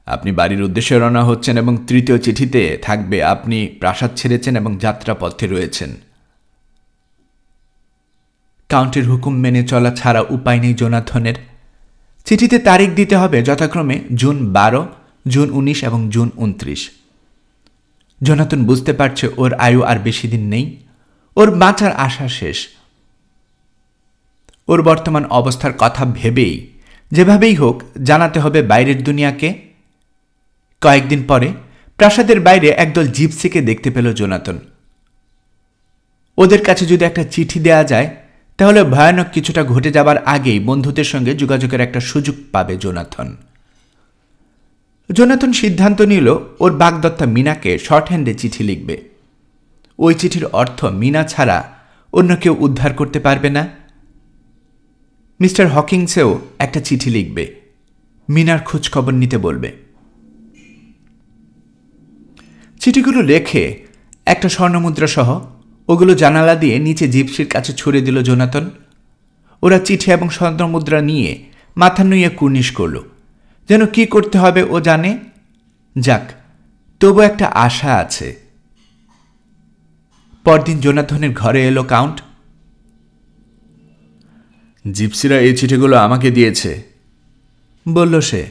আপনি বাড়ির উদ্দেশ্যে রওনা হচ্ছেন, এবং তৃতীয় চিঠিতে থাকবে আপনি প্রাসাদ ছেড়েছেন এবং যাত্রাপথে রয়েছেন। কাউন্টের হুকুম মেনে চলা ছাড়া উপায় নেই জোনাথনের। চিঠিতে তারিখ দিতে হবে যথাক্রমে জুন 12, জুন 19 এবং জুন 29। জোনাথন বুঝতে পারছে ওর আয়ু আর বেশি দিন নেই। ওর বাঁচার আশা শেষ। ওর বর্তমান অবস্থার কথা ভেবেই যেভাবেই হোক জানাতে হবে বাইরের দুনিয়াকে। কয়েকদিন পরে প্রাসাদের বাইরে একদল জিপসিকে দেখতে পেল জোনাথন। ওদের কাছে যদি একটা চিঠি দেয়া যায় তাহলে ভয়ানক কিছুটা ঘটে যাবার আগেই বন্ধুদের সঙ্গে যোগাযোগের একটা সুযোগ পাবে জোনাথন। জোনাথন সিদ্ধান্ত নিল ওর বাগদত্তা মিনাকে শর্ট হ্যান্ডে চিঠি লিখবে। ওই চিঠির অর্থ মিনা ছাড়া অন্য কেউ উদ্ধার করতে পারবে না। মিস্টার হকিংসেও একটা চিঠি লিখবে, মিনার খোঁজখবর নিতে বলবে। চিঠিগুলো লেখে একটা স্বর্ণমুদ্রা সহ ওগুলো জানালা দিয়ে নিচে জিপসির কাছে ছুঁড়ে দিল জোনাথন। ওরা চিঠি এবং স্বর্ণমুদ্রা নিয়ে মাথা নুইয়ে কুর্নিশ করল, যেন কি করতে হবে ও জানে। যাক, তবু একটা আশা আছে। পরদিন জোনাথনের ঘরে এলো কাউন্ট। জিপসিরা এই চিঠিগুলো আমাকে দিয়েছে, বলল সে।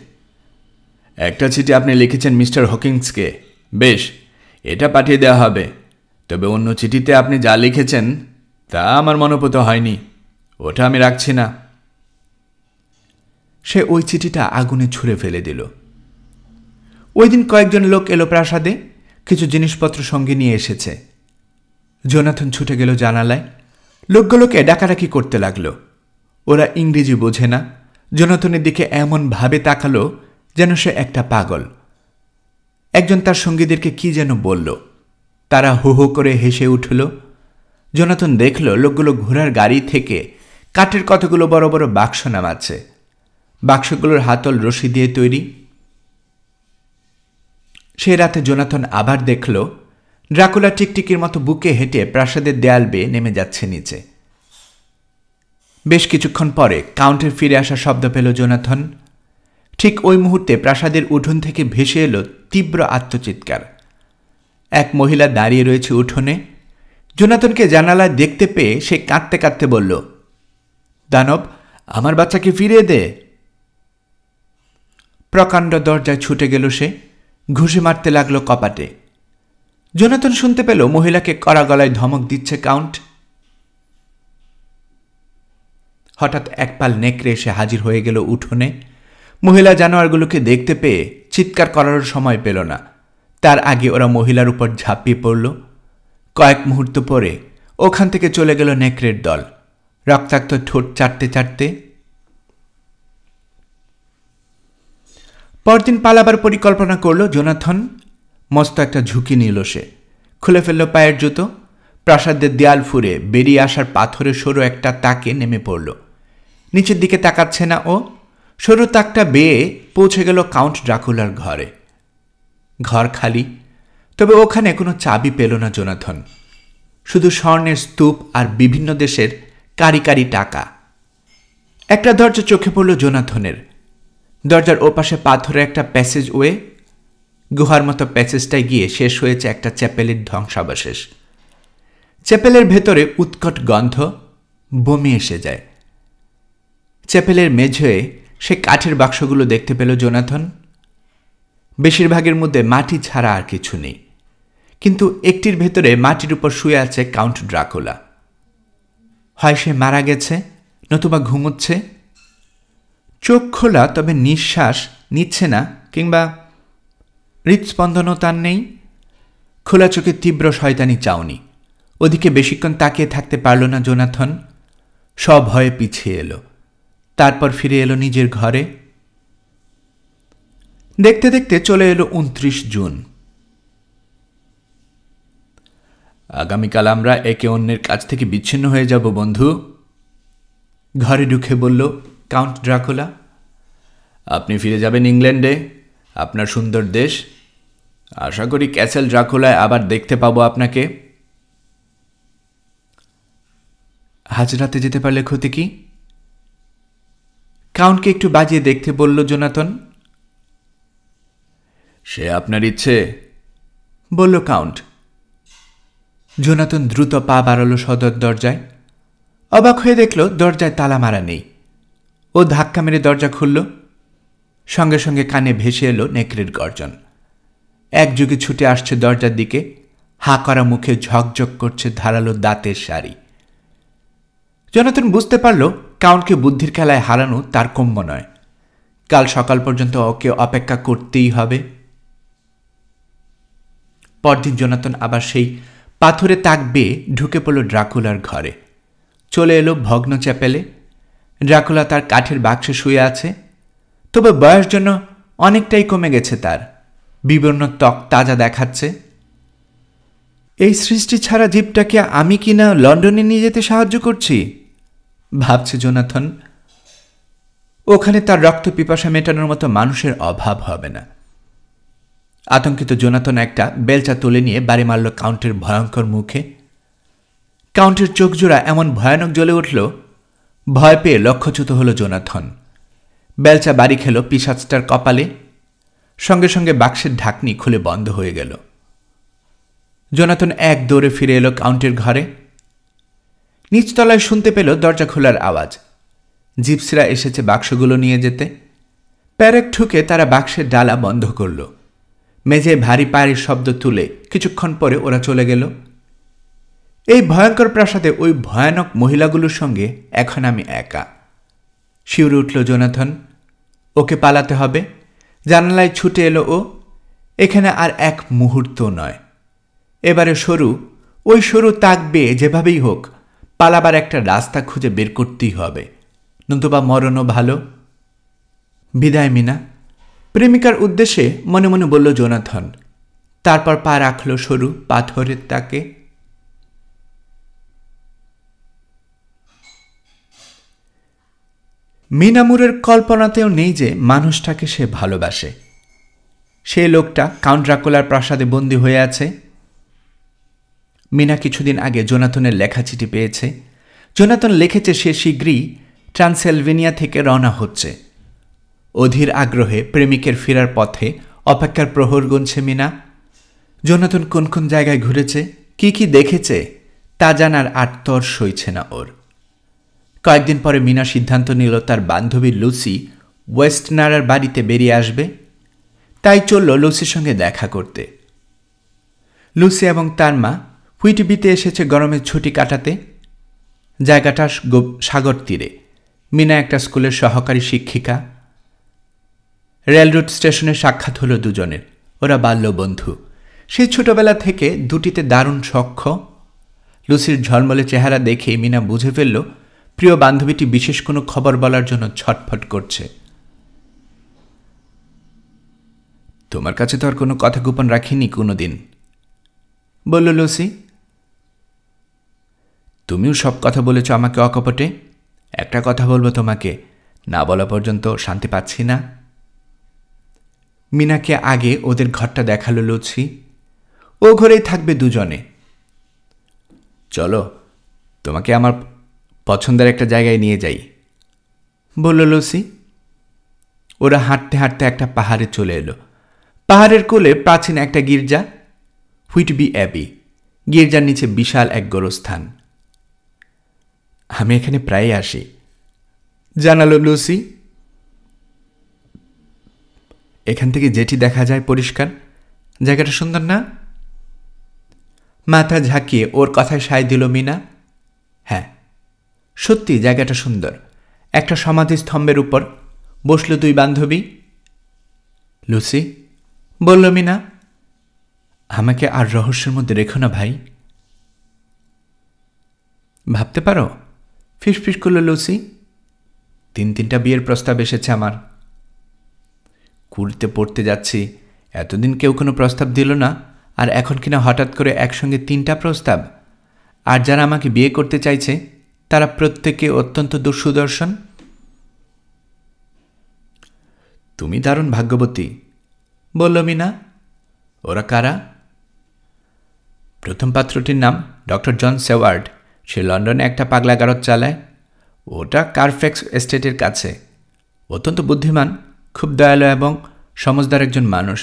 একটা চিঠি আপনি লিখেছেন মিস্টার হকিন্সকে, বেশ, এটা পাঠিয়ে দেওয়া হবে। তবে অন্য চিঠিতে আপনি যা লিখেছেন তা আমার মনোপুত হয়নি, ওটা আমি রাখছি না। সে ওই চিঠিটা আগুনে ছুঁড়ে ফেলে দিল। ওই দিন কয়েকজন লোক এলো প্রাসাদে, কিছু জিনিসপত্র সঙ্গে নিয়ে এসেছে। জোনাথন ছুটে গেল জানালায়, লোকগুলোকে ডাকাডাকি করতে লাগলো। ওরা ইংরেজি বোঝে না, জোনাথনের দিকে এমন ভাবে তাকালো যেন সে একটা পাগল। একজন তার সঙ্গীদেরকে কি যেন বলল, তারা হো হো করে হেসে উঠল। জোনাথন দেখল লোকগুলো ঘোড়ার গাড়ি থেকে কাঠের কতগুলো বড় বড় বাক্স নামাচ্ছে। বাক্সগুলোর হাতল রশি দিয়ে তৈরি। সে রাতে জোনাথন আবার দেখল ড্রাকুলা টিকটিকির মতো বুকে হেঁটে প্রাসাদের দেয়াল বেয়ে নেমে যাচ্ছে নিচে। বেশ কিছুক্ষণ পরে কাউন্টের ফিরে আসার শব্দ পেল জোনাথন। ঠিক ওই মুহূর্তে প্রাসাদের উঠোন থেকে ভেসে এলো তীব্র আত্মচিৎকার। এক মহিলা দাঁড়িয়ে রয়েছে উঠোনে। জোনাথনকে জানালায় দেখতে পেয়ে সে কাঁদতে কাঁদতে বলল, দানব, আমার বাচ্চাকে ফিরিয়ে দে। প্রকাণ্ড দরজায় ছুটে গেল সে, ঘুষি মারতে লাগলো কপাটে। জোনাথন শুনতে পেল মহিলাকে কড়া গলায় ধমক দিচ্ছে কাউন্ট। হঠাৎ এক পাল নেকড়ে এসে হাজির হয়ে গেল উঠোনে। মহিলা জানোয়ারগুলোকে দেখতে পেয়ে চিৎকার করার সময় পেল না, তার আগে ওরা মহিলার উপর ঝাঁপিয়ে পড়ল। কয়েক মুহূর্ত পরে ওখান থেকে চলে গেল নেকড়ের দল, রক্তাক্ত ঠোঁট চাটতে চাটতে। পরদিন পালাবার পরিকল্পনা করল জোনাথন। মস্ত একটা ঝুঁকি নিল সে, খুলে ফেলল পায়ের জুতো। প্রাসাদের দেয়াল ফুঁড়ে বেরিয়ে আসার পাথরের সরু একটা তাকে নেমে পড়ল। নিচের দিকে তাকাচ্ছে না ও। সরু তাকটা বেয়ে পৌঁছে গেল কাউন্ট ড্রাকুলার ঘরে। ঘর খালি, তবে ওখানে কোনো চাবি পেল না জোনাথন। শুধু স্বর্ণের স্তূপ আর বিভিন্ন দেশের কারি কারি টাকা। একটা দরজা চোখে পড়ল জোনাথনের। দরজার ওপাশে পাথরে একটা প্যাসেজ ওয়ে। গুহার মতো প্যাসেজটায় গিয়ে শেষ হয়েছে একটা চ্যাপেলের ধ্বংসাবশেষ। চ্যাপেলের ভেতরে উৎকট গন্ধ, বমি এসে যায়। চ্যাপেলের মেঝেয়ে সে কাঠের বাক্সগুলো দেখতে পেল জোনাথন। বেশিরভাগের মধ্যে মাটি ছাড়া আর কিছু নেই, কিন্তু একটির ভেতরে মাটির উপর শুয়ে আছে কাউন্ট ড্রাকুলা। হয় সে মারা গেছে, নতুবা ঘুমোচ্ছে। চোখ খোলা, তবে নিঃশ্বাস নিচ্ছে না, কিংবা হৃৎস্পন্দনও তার নেই। খোলা চোখে তীব্র শয়তানি চাউনি। ওদিকে বেশিক্ষণ তাকিয়ে থাকতে পারল না জোনাথন। সব ভয়ে পিছিয়ে এলো। তারপর ফিরে এলো নিজের ঘরে। দেখতে দেখতে চলে এলো 29 জুন। আগামীকাল আমরা একে অন্যের কাছ থেকে বিচ্ছিন্ন হয়ে যাব বন্ধু, ঘরে ঢুকে বলল কাউন্ট ড্রাকুলা। আপনি ফিরে যাবেন ইংল্যান্ডে, আপনার সুন্দর দেশ। আশা করি ক্যাসেল ড্রাকুলায় আবার দেখতে পাবো আপনাকে। হাজরাতে যেতে পারলে ক্ষতি কি? কাউন্টকে একটু বাজিয়ে দেখতে বলল জোনাথন। সে আপনার ইচ্ছে, বলল কাউন্ট। জোনাথন দ্রুত পা বাড়ালো সদর দরজায়। অবাক হয়ে দেখল দরজায় তালা মারা নেই। ও ধাক্কা মেরে দরজা খুলল। সঙ্গে সঙ্গে কানে ভেসে এলো নেকড়ের গর্জন। একযোগে ছুটে আসছে দরজার দিকে। হা করা মুখে ঝকঝক করছে ধারালো দাঁতের শাড়ি। জোনাথন বুঝতে পারল কাউন্টকে বুদ্ধির খেলায় হারানো তার কম্য নয়। কাল সকাল পর্যন্ত ওকে অপেক্ষা করতেই হবে। পরদিন জোনাথন আবার সেই পাথরে তাক বেয়ে ঢুকে পড়ল ড্রাকুলার ঘরে। চলে এলো ভগ্ন চ্যাপেলে। ড্রাকুলা তার কাঠের বাক্সে শুয়ে আছে, তবে বয়স জন্য অনেকটাই কমে গেছে তার। বিবর্ণ ত্বক তাজা দেখাচ্ছে। এই সৃষ্টি ছাড়া জীবটাকে আমি কিনা লন্ডনে নিয়ে যেতে সাহায্য করছি, ভাবছে জোনাথন। ওখানে তার রক্ত পিপাসা মেটানোর মতো মানুষের অভাব হবে না। আতঙ্কিত জোনাথন একটা বেলচা তুলে নিয়ে বাড়ি মারল কাউন্টের ভয়ঙ্কর মুখে। কাউন্টের চোখজোড়া এমন ভয়ানক জ্বলে উঠল, ভয় পেয়ে লক্ষ্যচ্যুত হল জোনাথন। বেলচা বাড়ি খেল পিশাচটার কপালে। সঙ্গে সঙ্গে বাক্সের ঢাকনি খুলে বন্ধ হয়ে গেল। জোনাথন এক দৌড়ে ফিরে এলো কাউন্টের ঘরে। নিচতলায় শুনতে পেল দরজা খোলার আওয়াজ। জিপসিরা এসেছে বাক্সগুলো নিয়ে যেতে। প্যারেক ঠুকে তারা বাক্সের ডালা বন্ধ করল। মেঝে ভারী পায়ের শব্দ তুলে কিছুক্ষণ পরে ওরা চলে গেল। এই ভয়ঙ্কর প্রাসাদে ওই ভয়ানক মহিলাগুলোর সঙ্গে এখন আমি একা। শিউরে উঠল জোনাথন। ওকে পালাতে হবে। জানালায় ছুটে এলো ও। এখানে আর এক মুহূর্ত নয়। এবারে ওই সরু তাক বেয়ে যেভাবেই হোক পালাবার একটা রাস্তা খুঁজে বের করতেই হবে, নতুবা মরণও ভালো। বিদায় মিনা, প্রেমিকার উদ্দেশ্যে মনে মনে বলল জোনাথন। তারপর পা রাখল সরু পাথরের তাকে। মিনামুরের কল্পনাতেও নেই যে মানুষটাকে সে ভালোবাসে। সে লোকটা কাউন্ট ড্রাকুলার প্রাসাদে বন্দী হয়ে আছে। মিনা কিছুদিন আগে জোনাথনের লেখা চিঠি পেয়েছে। জোনাথন লিখেছে সে শীঘ্রই ট্রান্সিলভেনিয়া থেকে রওনা হচ্ছে। অধীর আগ্রহে প্রেমিকের ফেরার পথে অপেক্ষার প্রহর গুনছে মিনা। জোনাথন কোন কোন জায়গায় ঘুরেছে, কি কি দেখেছে তা জানার আর তর সইছে না ওর। কয়েকদিন পরে মিনা সিদ্ধান্ত নিল তার বান্ধবী লুসি ওয়েস্টনারার বাড়িতে বেরিয়ে আসবে। তাই চলল লুসির সঙ্গে দেখা করতে। লুসি এবং তার মা হুইটবিতে এসেছে গরমের ছুটি কাটাতে। জায়গাটা সাগর তীরে। মিনা একটা স্কুলের সহকারী শিক্ষিকা। রেলরোড স্টেশনে সাক্ষাৎ হলো দুজনের। ওরা বাল্য বন্ধু। সেই ছোটবেলা থেকে দুটিতে দারুণ সখ্য। লুসির ঝলমলে চেহারা দেখেই মিনা বুঝে ফেলল প্রিয় বান্ধবীটি বিশেষ কোনো খবর বলার জন্য ছটফট করছে। তোমার কাছে তো আর কোনো কথা গোপন রাখিনি কোনোদিন, বলল লুসি। তুমিও সব কথা বলেছ আমাকে অকপটে। একটা কথা বলবো তোমাকে, না বলা পর্যন্ত শান্তি পাচ্ছি না। মিনাকে আগে ওদের ঘরটা দেখালো লুসি। ও ঘরেই থাকবে দুজনে। চলো তোমাকে আমার পছন্দের একটা জায়গায় নিয়ে যাই, বলল লুসি। ওরা হাঁটতে হাঁটতে একটা পাহাড়ে চলে এলো। পাহাড়ের কোলে প্রাচীন একটা গির্জা, হুইটবি অ্যাবি। গির্জার নিচে বিশাল এক গোরস্থান। আমি এখানে প্রায় আসি, জানালো লুসি। এখান থেকে যেটি দেখা যায় পরিষ্কার। জায়গাটা সুন্দর না? মাথা ঝাঁকিয়ে ওর কথায় সায় দিল মিনা। হ্যাঁ, সত্যি জায়গাটা সুন্দর। একটা সমাধিস্তম্ভের উপর বসল দুই বান্ধবী। লুসি, বলল মিনা, আমাকে আর রহস্যের মধ্যে রেখো না ভাই। ভাবতে পারো, ফিসফিস করল লুসি। 3-3টা বিয়ের প্রস্তাব এসেছে আমার। কুড়িতে পড়তে যাচ্ছি, এতদিন কেউ কোনো প্রস্তাব দিল না, আর এখন কিনা হঠাৎ করে একসঙ্গে 3টা প্রস্তাব। আর যারা আমাকে বিয়ে করতে চাইছে তারা প্রত্যেকে অত্যন্ত সুদর্শন। তুমি দারুণ ভাগ্যবতী, বলল মিনা। ওরা কারা? প্রথম পাত্রটির নাম ডক্টর জন সেওয়ার্ড। সে লন্ডনে একটা পাগলাগারদ চালায়। ওটা কারফ্যাক্স এস্টেটের কাছে। অত্যন্ত বুদ্ধিমান, খুব দয়ালু এবং সমজদার একজন মানুষ।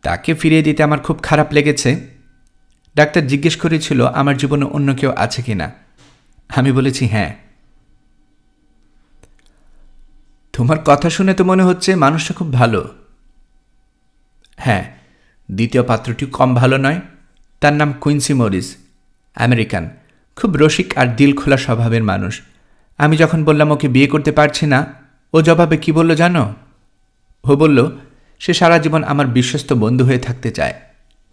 তাকে ফিরিয়ে দিতে আমার খুব খারাপ লেগেছে। ডাক্তার জিজ্ঞেস করেছিল আমার জীবনে অন্য কেউ আছে কিনা। আমি বলেছি হ্যাঁ। তোমার কথা শুনে তো মনে হচ্ছে মানুষটা খুব ভালো। হ্যাঁ, দ্বিতীয় পাত্রটি কম ভালো নয়। তার নাম কুইন্সি মরিস, আমেরিকান, খুব রসিক আর দিল খোলা স্বভাবের মানুষ। আমি যখন বললাম ওকে বিয়ে করতে পারছি না, ও জবাবে কি বলল জানো? ও বলল সে সারা জীবন আমার বিশ্বস্ত বন্ধু হয়ে থাকতে চায়।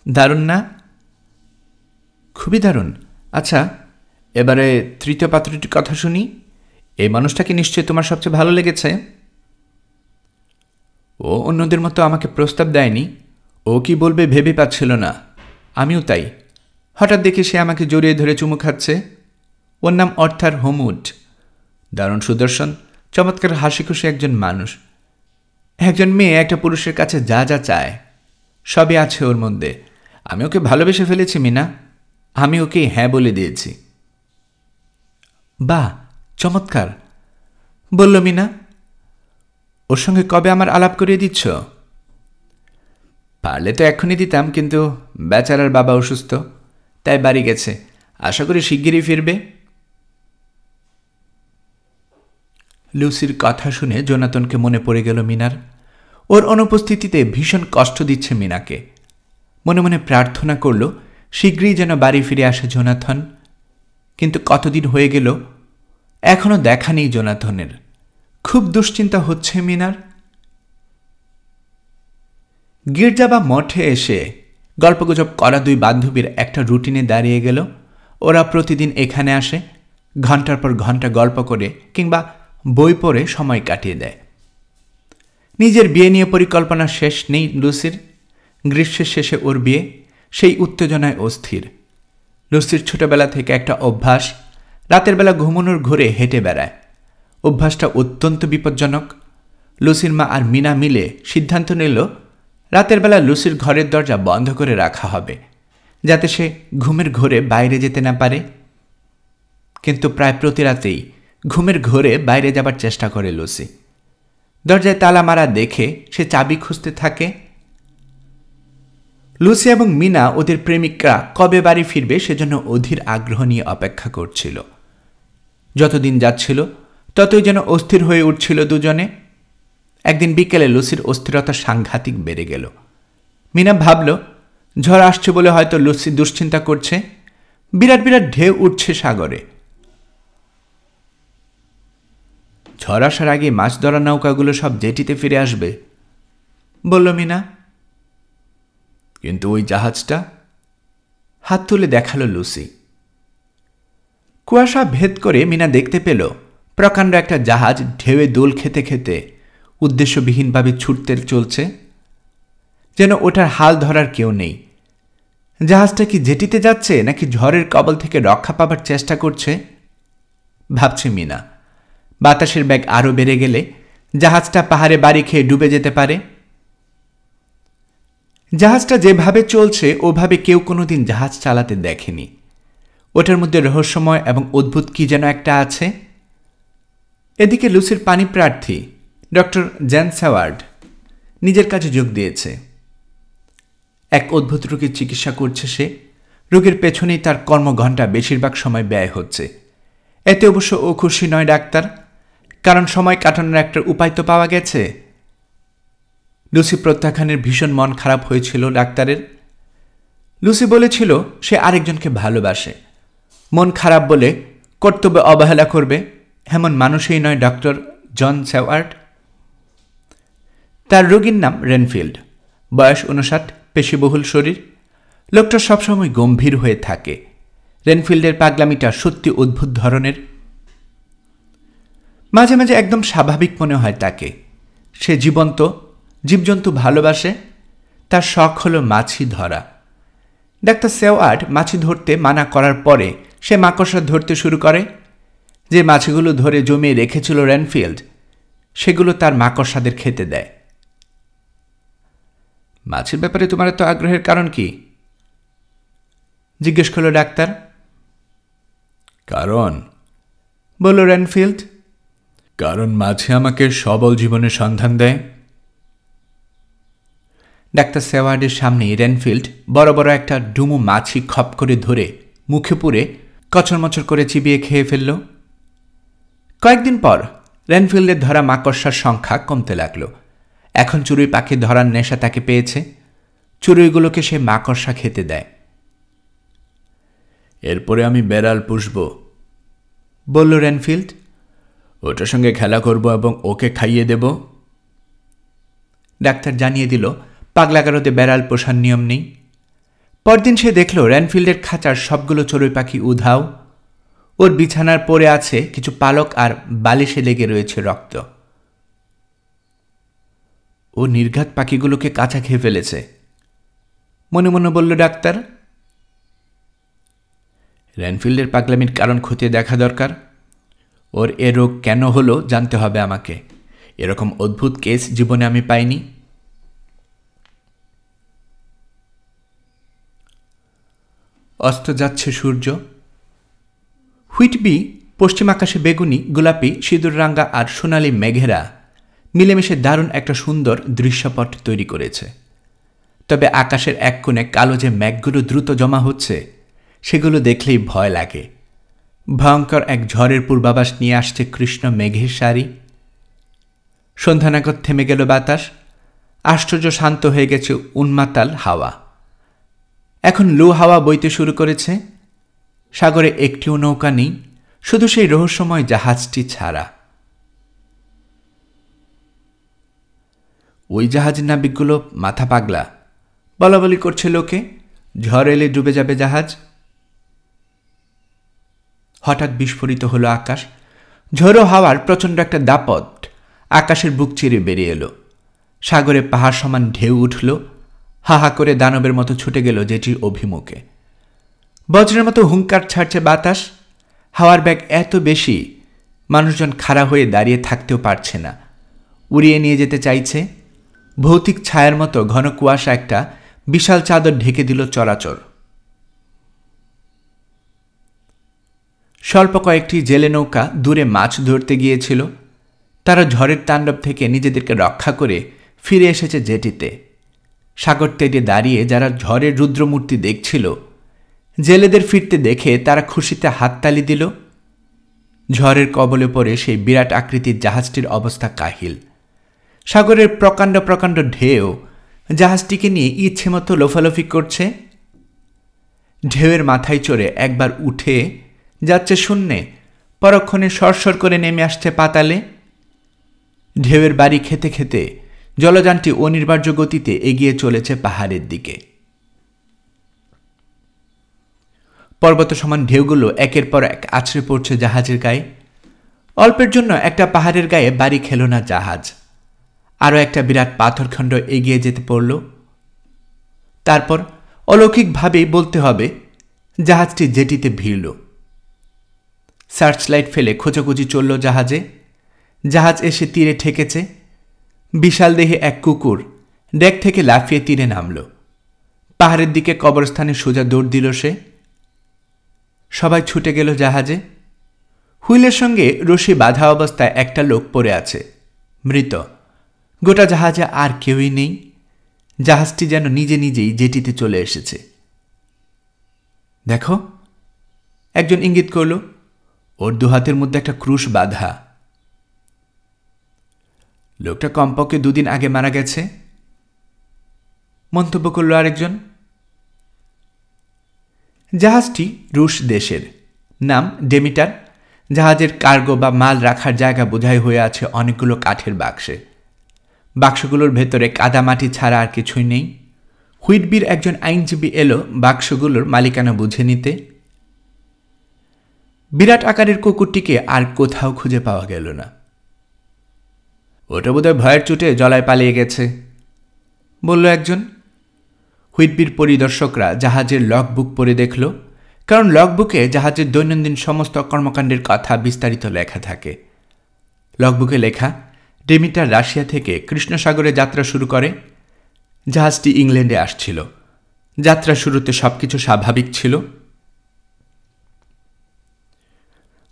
দারুণ না? খুবই দারুণ। আচ্ছা, এবারে তৃতীয় পাত্রটির কথা শুনি। এই মানুষটাকে নিশ্চয়ই তোমার সবচেয়ে ভালো লেগেছে। ও অন্যদের মতো আমাকে প্রস্তাব দেয়নি। ও কি বলবে ভেবে পাচ্ছিল না। আমিও তাই। হঠাৎ দেখে সে আমাকে জড়িয়ে ধরে চুমু খাচ্ছে। ওর নাম অর্থার হোমউড। দারুণ সুদর্শন, চমৎকার হাসিখুশি একজন মানুষ। একজন মেয়ে একটা পুরুষের কাছে যা যা চায় সবই আছে ওর মধ্যে। আমি ওকে ভালোবেসে ফেলেছি মিনা। আমি ওকে হ্যাঁ বলে দিয়েছি। বাহ, চমৎকার, বলল মিনা। ওর সঙ্গে কবে আমার আলাপ করিয়ে দিচ্ছ? পারলে তো এক্ষুনি দিতাম, কিন্তু বেচারার বাবা অসুস্থ, তাই বাড়ি গেছে। আশা করি শিগগিরই ফিরবে। লুসির কথা শুনে জোনাথনকে মনে পড়ে গেল মিনার। ওর অনুপস্থিতিতে ভীষণ কষ্ট দিচ্ছে মিনাকে। মনে মনে প্রার্থনা করল শীঘ্রই যেন বাড়ি ফিরে আসে জোনাথন। কিন্তু কতদিন হয়ে গেল, এখনো দেখা নেই জোনাথনের। খুব দুশ্চিন্তা হচ্ছে মিনার। গির্জা বা মঠে এসে গল্পগুজব করা দুই বান্ধবীর একটা রুটিনে দাঁড়িয়ে গেল। ওরা প্রতিদিন এখানে আসে, ঘন্টার পর ঘন্টা গল্প করে কিংবা বই পড়ে সময় কাটিয়ে দেয়। নিজের বিয়ে নিয়ে পরিকল্পনা শেষ নেই লুসির। গ্রীষ্মের শেষে ওর বিয়ে, সেই উত্তেজনায় অস্থির। লুসির ছোটবেলা থেকে একটা অভ্যাস, রাতের বেলা ঘুমানোর ঘরে হেঁটে বেড়ায়। অভ্যাসটা অত্যন্ত বিপজ্জনক। লুসির মা আর মিনা মিলে সিদ্ধান্ত নিল রাতের বেলা লুসির ঘরের দরজা বন্ধ করে রাখা হবে, যাতে সে ঘুমের ঘোরে বাইরে যেতে না পারে। কিন্তু প্রায় প্রতি রাতেই ঘুমের ঘোরে বাইরে যাবার চেষ্টা করে লুসি। দরজায় তালা মারা দেখে সে চাবি খুঁজতে থাকে। লুসি এবং মিনা ওদের প্রেমিকরা কবে বাড়ি ফিরবে সেজন্য অধীর আগ্রহ নিয়ে অপেক্ষা করছিল। যতদিন যাচ্ছিল ততই যেন অস্থির হয়ে উঠছিল দুজনে। একদিন বিকেলে লুসির অস্থিরতা সাংঘাতিক বেড়ে গেল। মিনা ভাবল ঝড় আসছে বলে হয়তো লুসি দুশ্চিন্তা করছে। বিরাট বিরাট ঢেউ উঠছে সাগরে। ঝড় আসার আগে মাছ ধরা নৌকাগুলো সব জেটিতে ফিরে আসবে, বলল মিনা। কিন্তু ওই জাহাজটা? হাত তুলে দেখালো লুসি। কুয়াশা ভেদ করে মিনা দেখতে পেল প্রকাণ্ড একটা জাহাজ ঢেউয়ে দোল খেতে খেতে উদ্দেশ্যবিহীনভাবে ছুটতে চলছে, যেন ওটার হাল ধরার কেউ নেই। জাহাজটা কি জেটিতে যাচ্ছে নাকি ঝড়ের কবল থেকে রক্ষা পাবার চেষ্টা করছে ভাবছে মিনা। বাতাসের বেগ আরও বেড়ে গেলে জাহাজটা পাহাড়ে বাড়ি খেয়ে ডুবে যেতে পারে। জাহাজটা যেভাবে চলছে ওভাবে কেউ কোনোদিন জাহাজ চালাতে দেখেনি। ওটার মধ্যে রহস্যময় এবং অদ্ভুত কি যেন একটা আছে। এদিকে লুসির পানি প্রার্থী ডক্টর জ্যান সেওয়ার্ড নিজের কাজে যোগ দিয়েছে। এক অদ্ভুত রোগীর চিকিৎসা করছে সে। রোগের পেছনেই তার কর্মঘণ্টা বেশিরভাগ সময় ব্যয় হচ্ছে। এতে অবশ্য ও খুশি নয় ডাক্তার, কারণ সময় কাটানোর একটা উপায় তো পাওয়া গেছে। লুসি প্রত্যাখ্যানের ভীষণ মন খারাপ হয়েছিল ডাক্তারের। লুসি বলেছিল সে আরেকজনকে ভালোবাসে। মন খারাপ বলে কর্তব্যে অবহেলা করবে এমন মানুষই নয় ডক্টর জন সেওয়ার্ড। তার রোগীর নাম রেনফিল্ড, বয়স 59, পেশিবহুল শরীর। লোকটা সবসময় গম্ভীর হয়ে থাকে। রেনফিল্ডের পাগলামিটা সত্যি অদ্ভুত ধরনের। মাঝে মাঝে একদম স্বাভাবিক মনে হয় তাকে। সে জীবন্ত জীবজন্তু ভালোবাসে। তার শখ হলো মাছি ধরা। ডাক্তার সেওয়ার্ড মাছি ধরতে মানা করার পরে সে মাকড়সা ধরতে শুরু করে। যে মাছিগুলো ধরে জমিয়ে রেখেছিল রেনফিল্ড, সেগুলো তার মাকড়সাদের খেতে দেয়। মাছের ব্যাপারে তোমার এত আগ্রহের কারণ কি জিজ্ঞেস করল ডাক্তার। কারণ, বলল রেনফিল্ড, কারণ মাছি আমাকে সবল জীবনের সন্ধান দেয়। ডাক্তার সেওয়ার্ডের সামনেই রেনফিল্ড বড় বড় একটা ডুমু মাছি খপ করে ধরে মুখে পুরে কচরমচর করে চিবিয়ে খেয়ে ফেলল। কয়েকদিন পর রেনফিল্ডের ধরা মাকড়সার সংখ্যা কমতে লাগল। এখন চড়ুই পাখি ধরার নেশা তাকে পেয়েছে। চড়ুইগুলোকে সে মাকড়সা খেতে দেয়। এরপরে আমি বেড়াল পুষব, বলল রেনফিল্ড। ওটার সঙ্গে খেলা করব এবং ওকে খাইয়ে দেব। ডাক্তার জানিয়ে দিল পাগলাগারদে বেড়াল পোষার নিয়ম নেই। পরদিন সে দেখল রেনফিল্ডের খাঁচার সবগুলো চড়ুই পাখি উধাও। ওর বিছানার পড়ে আছে কিছু পালক আর বালিশে লেগে রয়েছে রক্ত। ও নির্ঘাত পাখিগুলোকে কাঁচা খেয়ে ফেলেছে, মনে মনে বলল ডাক্তার। রেনফিল্ডের পাগলামির কারণ খতিয়ে দেখা দরকার। ওর এ রোগ কেন হলো জানতে হবে আমাকে। এরকম অদ্ভুত কেস জীবনে আমি পাইনি। অস্ত যাচ্ছে সূর্য। হুইটবি পশ্চিম আকাশে বেগুনি, গোলাপি, সিঁদুররাঙ্গা আর সোনালি মেঘেরা মিলেমিশে দারুণ একটা সুন্দর দৃশ্যপট তৈরি করেছে। তবে আকাশের এক কোণে কালো যে মেঘগুলো দ্রুত জমা হচ্ছে, সেগুলো দেখলেই ভয় লাগে। ভয়ঙ্কর এক ঝড়ের পূর্বাভাস নিয়ে আসছে কৃষ্ণ মেঘের সারি। সন্ধ্যা নাগাদ থেমে গেল বাতাস। আশ্চর্য শান্ত হয়ে গেছে উন্মাতাল হাওয়া। এখন লু হাওয়া বইতে শুরু করেছে। সাগরে একটিও নৌকা নেই, শুধু সেই রহস্যময় জাহাজটি ছাড়া। ওই জাহাজের নাবিকগুলো মাথা পাগলা, বলাবলি করছে লোকে, ঝড় এলে ডুবে যাবে জাহাজ। হঠাৎ বিস্ফোরিত হলো আকাশ। ঝোড়ো হাওয়ার প্রচণ্ড একটা দাপট আকাশের বুক চিরে বেরিয়ে এলো। সাগরে পাহাড় সমান ঢেউ উঠল। হাহা করে দানবের মতো ছুটে গেল জেটির অভিমুখে। বজ্রের মতো হুঙ্কার ছাড়ছে বাতাস। হাওয়ার ব্যাগ এত বেশি, মানুষজন খাড়া হয়ে দাঁড়িয়ে থাকতেও পারছে না, উড়িয়ে নিয়ে যেতে চাইছে। ভৌতিক ছায়ার মতো ঘন কুয়াশা একটা বিশাল চাদর ঢেকে দিল চরাচর। স্বল্প কয়েকটি জেলে নৌকা দূরে মাছ ধরতে গিয়েছিল। তারা ঝড়ের তাণ্ডব থেকে নিজেদেরকে রক্ষা করে ফিরে এসেছে জেটিতে। সাগর তীরে দাঁড়িয়ে যারা ঝড়ের রুদ্রমূর্তি দেখছিল, জেলেদের ফিরতে দেখে তারা খুশিতে হাততালি দিল। ঝড়ের কবলে পড়ে সেই বিরাট আকৃতির জাহাজটির অবস্থা কাহিল। সাগরের প্রকাণ্ড প্রকাণ্ড ঢেউ জাহাজটিকে নিয়ে ইচ্ছে মতো লোফালোফি করছে। ঢেউয়ের মাথায় চড়ে একবার উঠে যাচ্ছে শূন্যে, পরক্ষণে সরসর করে নেমে আসছে পাতালে। ঢেউয়ের বাড়ি খেতে খেতে জলযানটি অনিবার্য গতিতে এগিয়ে চলেছে পাহাড়ের দিকে। পর্বত সমান ঢেউগুলো একের পর এক আছড়ে পড়ছে জাহাজের গায়ে। অল্পের জন্য একটা পাহাড়ের গায়ে বাড়ি খেল না জাহাজ। আরও একটা বিরাট পাথরখণ্ড এগিয়ে যেতে পড়ল। তারপর অলৌকিকভাবেই বলতে হবে, জাহাজটি জেটিতে ভিড়ল। সার্চ লাইট ফেলে খোঁজাখুঁজি চলল জাহাজে। জাহাজ এসে তীরে ঠেকেছে। বিশাল দেহে এক কুকুর ডেক থেকে লাফিয়ে তীরে নামল। পাহাড়ের দিকে কবরস্থানে সোজা দৌড় দিল সে। সবাই ছুটে গেল জাহাজে। হুইলের সঙ্গে রশি বাঁধা অবস্থায় একটা লোক পড়ে আছে, মৃত। গোটা জাহাজে আর কেউই নেই। জাহাজটি যেন নিজে নিজেই জেটিতে চলে এসেছে। দেখো, একজন ইঙ্গিত করল। ওর দুহাতের মধ্যে একটা ক্রুশ বাঁধা। লোকটা কমপক্ষে 2 দিন আগে মারা গেছে, মন্তব্য করল আরেকজন। জাহাজটি রুশ দেশের, নাম ডেমিটার। জাহাজের কার্গো বা মাল রাখার জায়গা বোঝাই হয়ে আছে অনেকগুলো কাঠের বাক্সে। বাক্সগুলোর ভেতরে কাদামাটি ছাড়া আর কিছুই নেই। হুইটবির একজন আইনজীবী এলো বাক্সগুলোর মালিকানা বুঝে নিতে। বিরাট আকারের কুকুরটিকে আর কোথাও খুঁজে পাওয়া গেল না। ওটা বোধহয় ভয়ের চোটে জলায় পালিয়ে গেছে, বলল একজন। হুইটবির পরিদর্শকরা জাহাজের লগবুক পড়ে দেখল, কারণ লগবুকে জাহাজের দৈনন্দিন সমস্ত কর্মকাণ্ডের কথা বিস্তারিত লেখা থাকে। লগবুকে লেখা, ডেমিটার রাশিয়া থেকে কৃষ্ণসাগরে যাত্রা শুরু করে। জাহাজটি ইংল্যান্ডে আসছিল। যাত্রা শুরুতে সবকিছু স্বাভাবিক ছিল।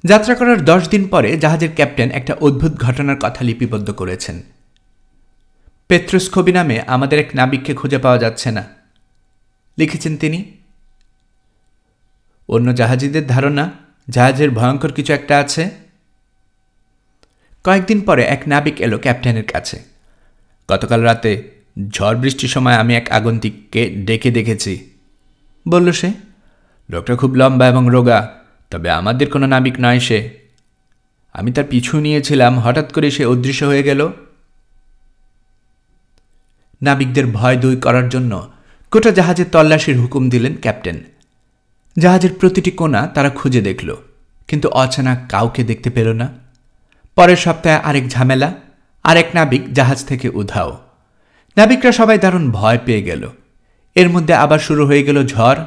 যাত্রা করার 10 দিন পরে জাহাজের ক্যাপ্টেন একটা অদ্ভুত ঘটনার কথা লিপিবদ্ধ করেছেন। পেত্রোস্কোবি নামে আমাদের এক নাবিককে খুঁজে পাওয়া যাচ্ছে না, লিখেছেন তিনি। অন্য জাহাজিদের ধারণা জাহাজের ভয়ঙ্কর কিছু একটা আছে। কয়েকদিন পরে এক নাবিক এলো ক্যাপ্টেনের কাছে। গতকাল রাতে ঝড় বৃষ্টির সময় আমি এক আগন্তুককে ডেকে দেখেছি, বলল সে। লোকটা খুব লম্বা এবং রোগা, তবে আমাদের কোনো নাবিক নয় সে। আমি তার পিছু নিয়েছিলাম, হঠাৎ করে সে অদৃশ্য হয়ে গেল। নাবিকদের ভয় দূর করার জন্য গোটা জাহাজের তল্লাশির হুকুম দিলেন ক্যাপ্টেন। জাহাজের প্রতিটি কোণা তারা খুঁজে দেখল, কিন্তু অচেনা কাউকে দেখতে পেল না। পরের সপ্তাহে আরেক ঝামেলা, আরেক নাবিক জাহাজ থেকে উধাও। নাবিকরা সবাই দারুণ ভয় পেয়ে গেল। এর মধ্যে আবার শুরু হয়ে গেল ঝড়।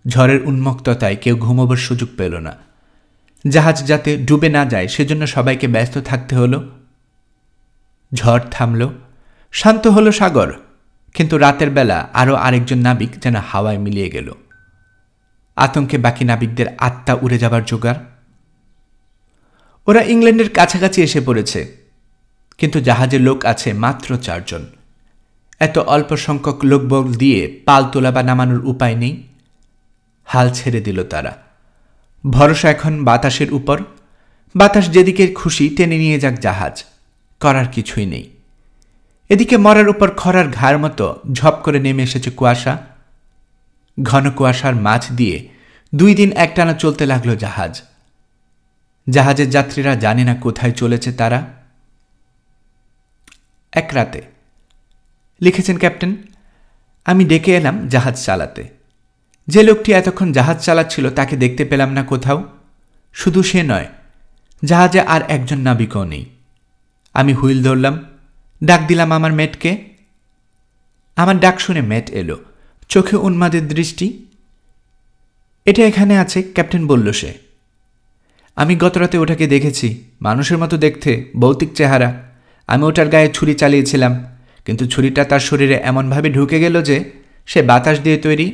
ঝড়ের উন্মুক্ততায় কেউ ঘুমোবার সুযোগ পেল না। জাহাজ যাতে ডুবে না যায় সেজন্য সবাইকে ব্যস্ত থাকতে হলো। ঝড় থামল, শান্ত হলো সাগর, কিন্তু রাতের বেলা আরও আরেকজন নাবিক যেন হাওয়ায় মিলিয়ে গেল। আতঙ্কে বাকি নাবিকদের আত্মা উড়ে যাবার জোগাড়। ওরা ইংল্যান্ডের কাছাকাছি এসে পড়েছে, কিন্তু জাহাজে লোক আছে মাত্র 4 জন। এত অল্প সংখ্যক লোকবল দিয়ে পাল তোলা বা নামানোর উপায় নেই। হাল ছেড়ে দিল তারা। ভরসা এখন বাতাসের উপর। বাতাস যেদিকে খুশি টেনে নিয়ে যাক জাহাজ, করার কিছুই নেই। এদিকে মরার উপর খরার ঘাড় মতো ঝপ করে নেমে এসেছে কুয়াশা। ঘন কুয়াশার মাঝ দিয়ে 2 দিন একটানা চলতে লাগলো জাহাজ। জাহাজের যাত্রীরা জানে না কোথায় চলেছে তারা। এক রাতে লিখেছেন ক্যাপ্টেন, আমি ডেকে এলাম জাহাজ চালাতে। যে লোকটি এতক্ষণ জাহাজ চালাচ্ছিল তাকে দেখতে পেলাম না কোথাও। শুধু সে নয়, জাহাজে আর একজন নাবিকও নেই। আমি হুইল ধরলাম, ডাক দিলাম আমার মেটকে। আমার ডাক শুনে মেট এলো, চোখে উন্মাদের দৃষ্টি। এটা এখানে আছে ক্যাপ্টেন, বলল সে। আমি গতরাতে ওটাকে দেখেছি, মানুষের মতো দেখতে, ভৌতিক চেহারা। আমি ওটার গায়ে ছুরি চালিয়েছিলাম, কিন্তু ছুরিটা তার শরীরে এমনভাবে ঢুকে গেল যে সে বাতাস দিয়ে তৈরি।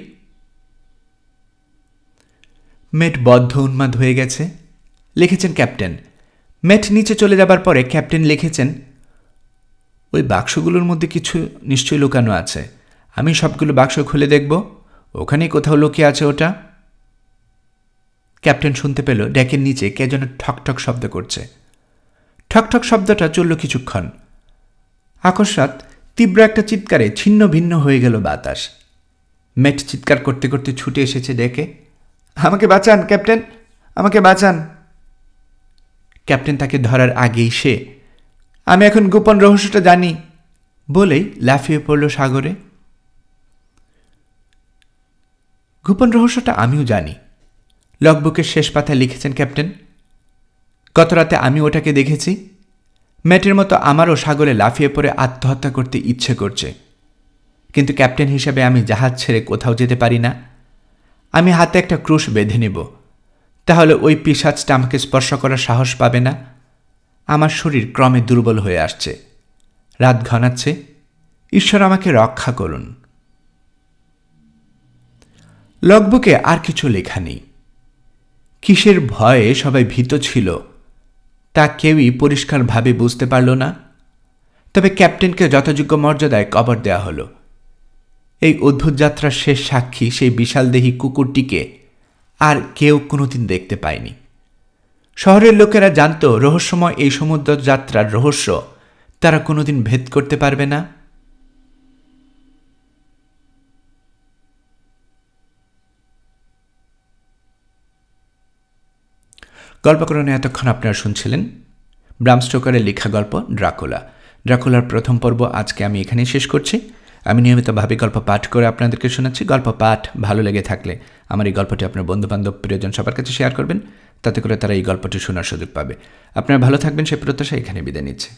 মেট বদ্ধ উন্মাদ হয়ে গেছে, লিখেছেন ক্যাপ্টেন। মেট নিচে চলে যাবার পরে ক্যাপ্টেন লিখেছেন, ওই বাক্সগুলোর মধ্যে কিছু নিশ্চয়ই লুকানো আছে। আমি সবগুলো বাক্স খুলে দেখব, ওখানেই কোথাও লুকিয়ে আছে ওটা। ক্যাপ্টেন শুনতে পেল ডেকের নিচে কে যেন ঠকঠক শব্দ করছে। ঠকঠক শব্দটা চলল কিছুক্ষণ। আকস্মাৎ তীব্র একটা চিৎকারে ছিন্ন ভিন্ন হয়ে গেল বাতাস। মেট চিৎকার করতে করতে ছুটে এসেছে ডেকে। আমাকে বাঁচান ক্যাপ্টেন, আমাকে বাঁচান। ক্যাপ্টেন তাকে ধরার আগেই সে, আমি এখন গোপন রহস্যটা জানি বলেই লাফিয়ে পড়ল সাগরে। গোপন রহস্যটা আমিও জানি, লগবুকের শেষ পাতায় লিখেছেন ক্যাপ্টেন। গতরাতে আমি ওটাকে দেখেছি। ম্যাটের মতো আমারও সাগরে লাফিয়ে পড়ে আত্মহত্যা করতে ইচ্ছে করছে, কিন্তু ক্যাপ্টেন হিসেবে আমি জাহাজ ছেড়ে কোথাও যেতে পারি না। আমি হাতে একটা ক্রুশ বেঁধে নেব, তাহলে ওই পিশাচটা আমাকে স্পর্শ করার সাহস পাবে না। আমার শরীর ক্রমে দুর্বল হয়ে আসছে, রাত ঘনাচ্ছে। ঈশ্বর আমাকে রক্ষা করুন। লগবুকে আর কিছু লেখা নেই। কিসের ভয়ে সবাই ভীত ছিল তা কেউই পরিষ্কারভাবে বুঝতে পারল না। তবে ক্যাপ্টেনকে যথাযোগ্য মর্যাদায় কবর দেয়া হলো। এই অদ্ভুত যাত্রার শেষ সাক্ষী সেই বিশালদেহী কুকুরটিকে আর কেউ কোনোদিন দেখতে পায়নি। শহরের লোকেরা জানত রহস্যময় এই সমুদ্র যাত্রার রহস্য তারা কোনোদিন ভেদ করতে পারবে না। গল্পকরণে এতক্ষণ আপনারা শুনছিলেন ব্রাম স্টোকারের লেখা গল্প ড্রাকুলা। ড্রাকুলার প্রথম পর্ব আজকে আমি এখানেই শেষ করছি। আমি নিয়মিতভাবে গল্প পাঠ করে আপনাদেরকে শোনাচ্ছি। গল্প পাঠ ভালো লেগে থাকলে আমার এই গল্পটি আপনার বন্ধুবান্ধব প্রিয়জন সবার কাছে শেয়ার করবেন, তাতে করে তারা এই গল্পটি শোনার সুযোগ পাবে। আপনারা ভালো থাকবেন সেই প্রত্যাশা এখানে বিদায় নিচ্ছে।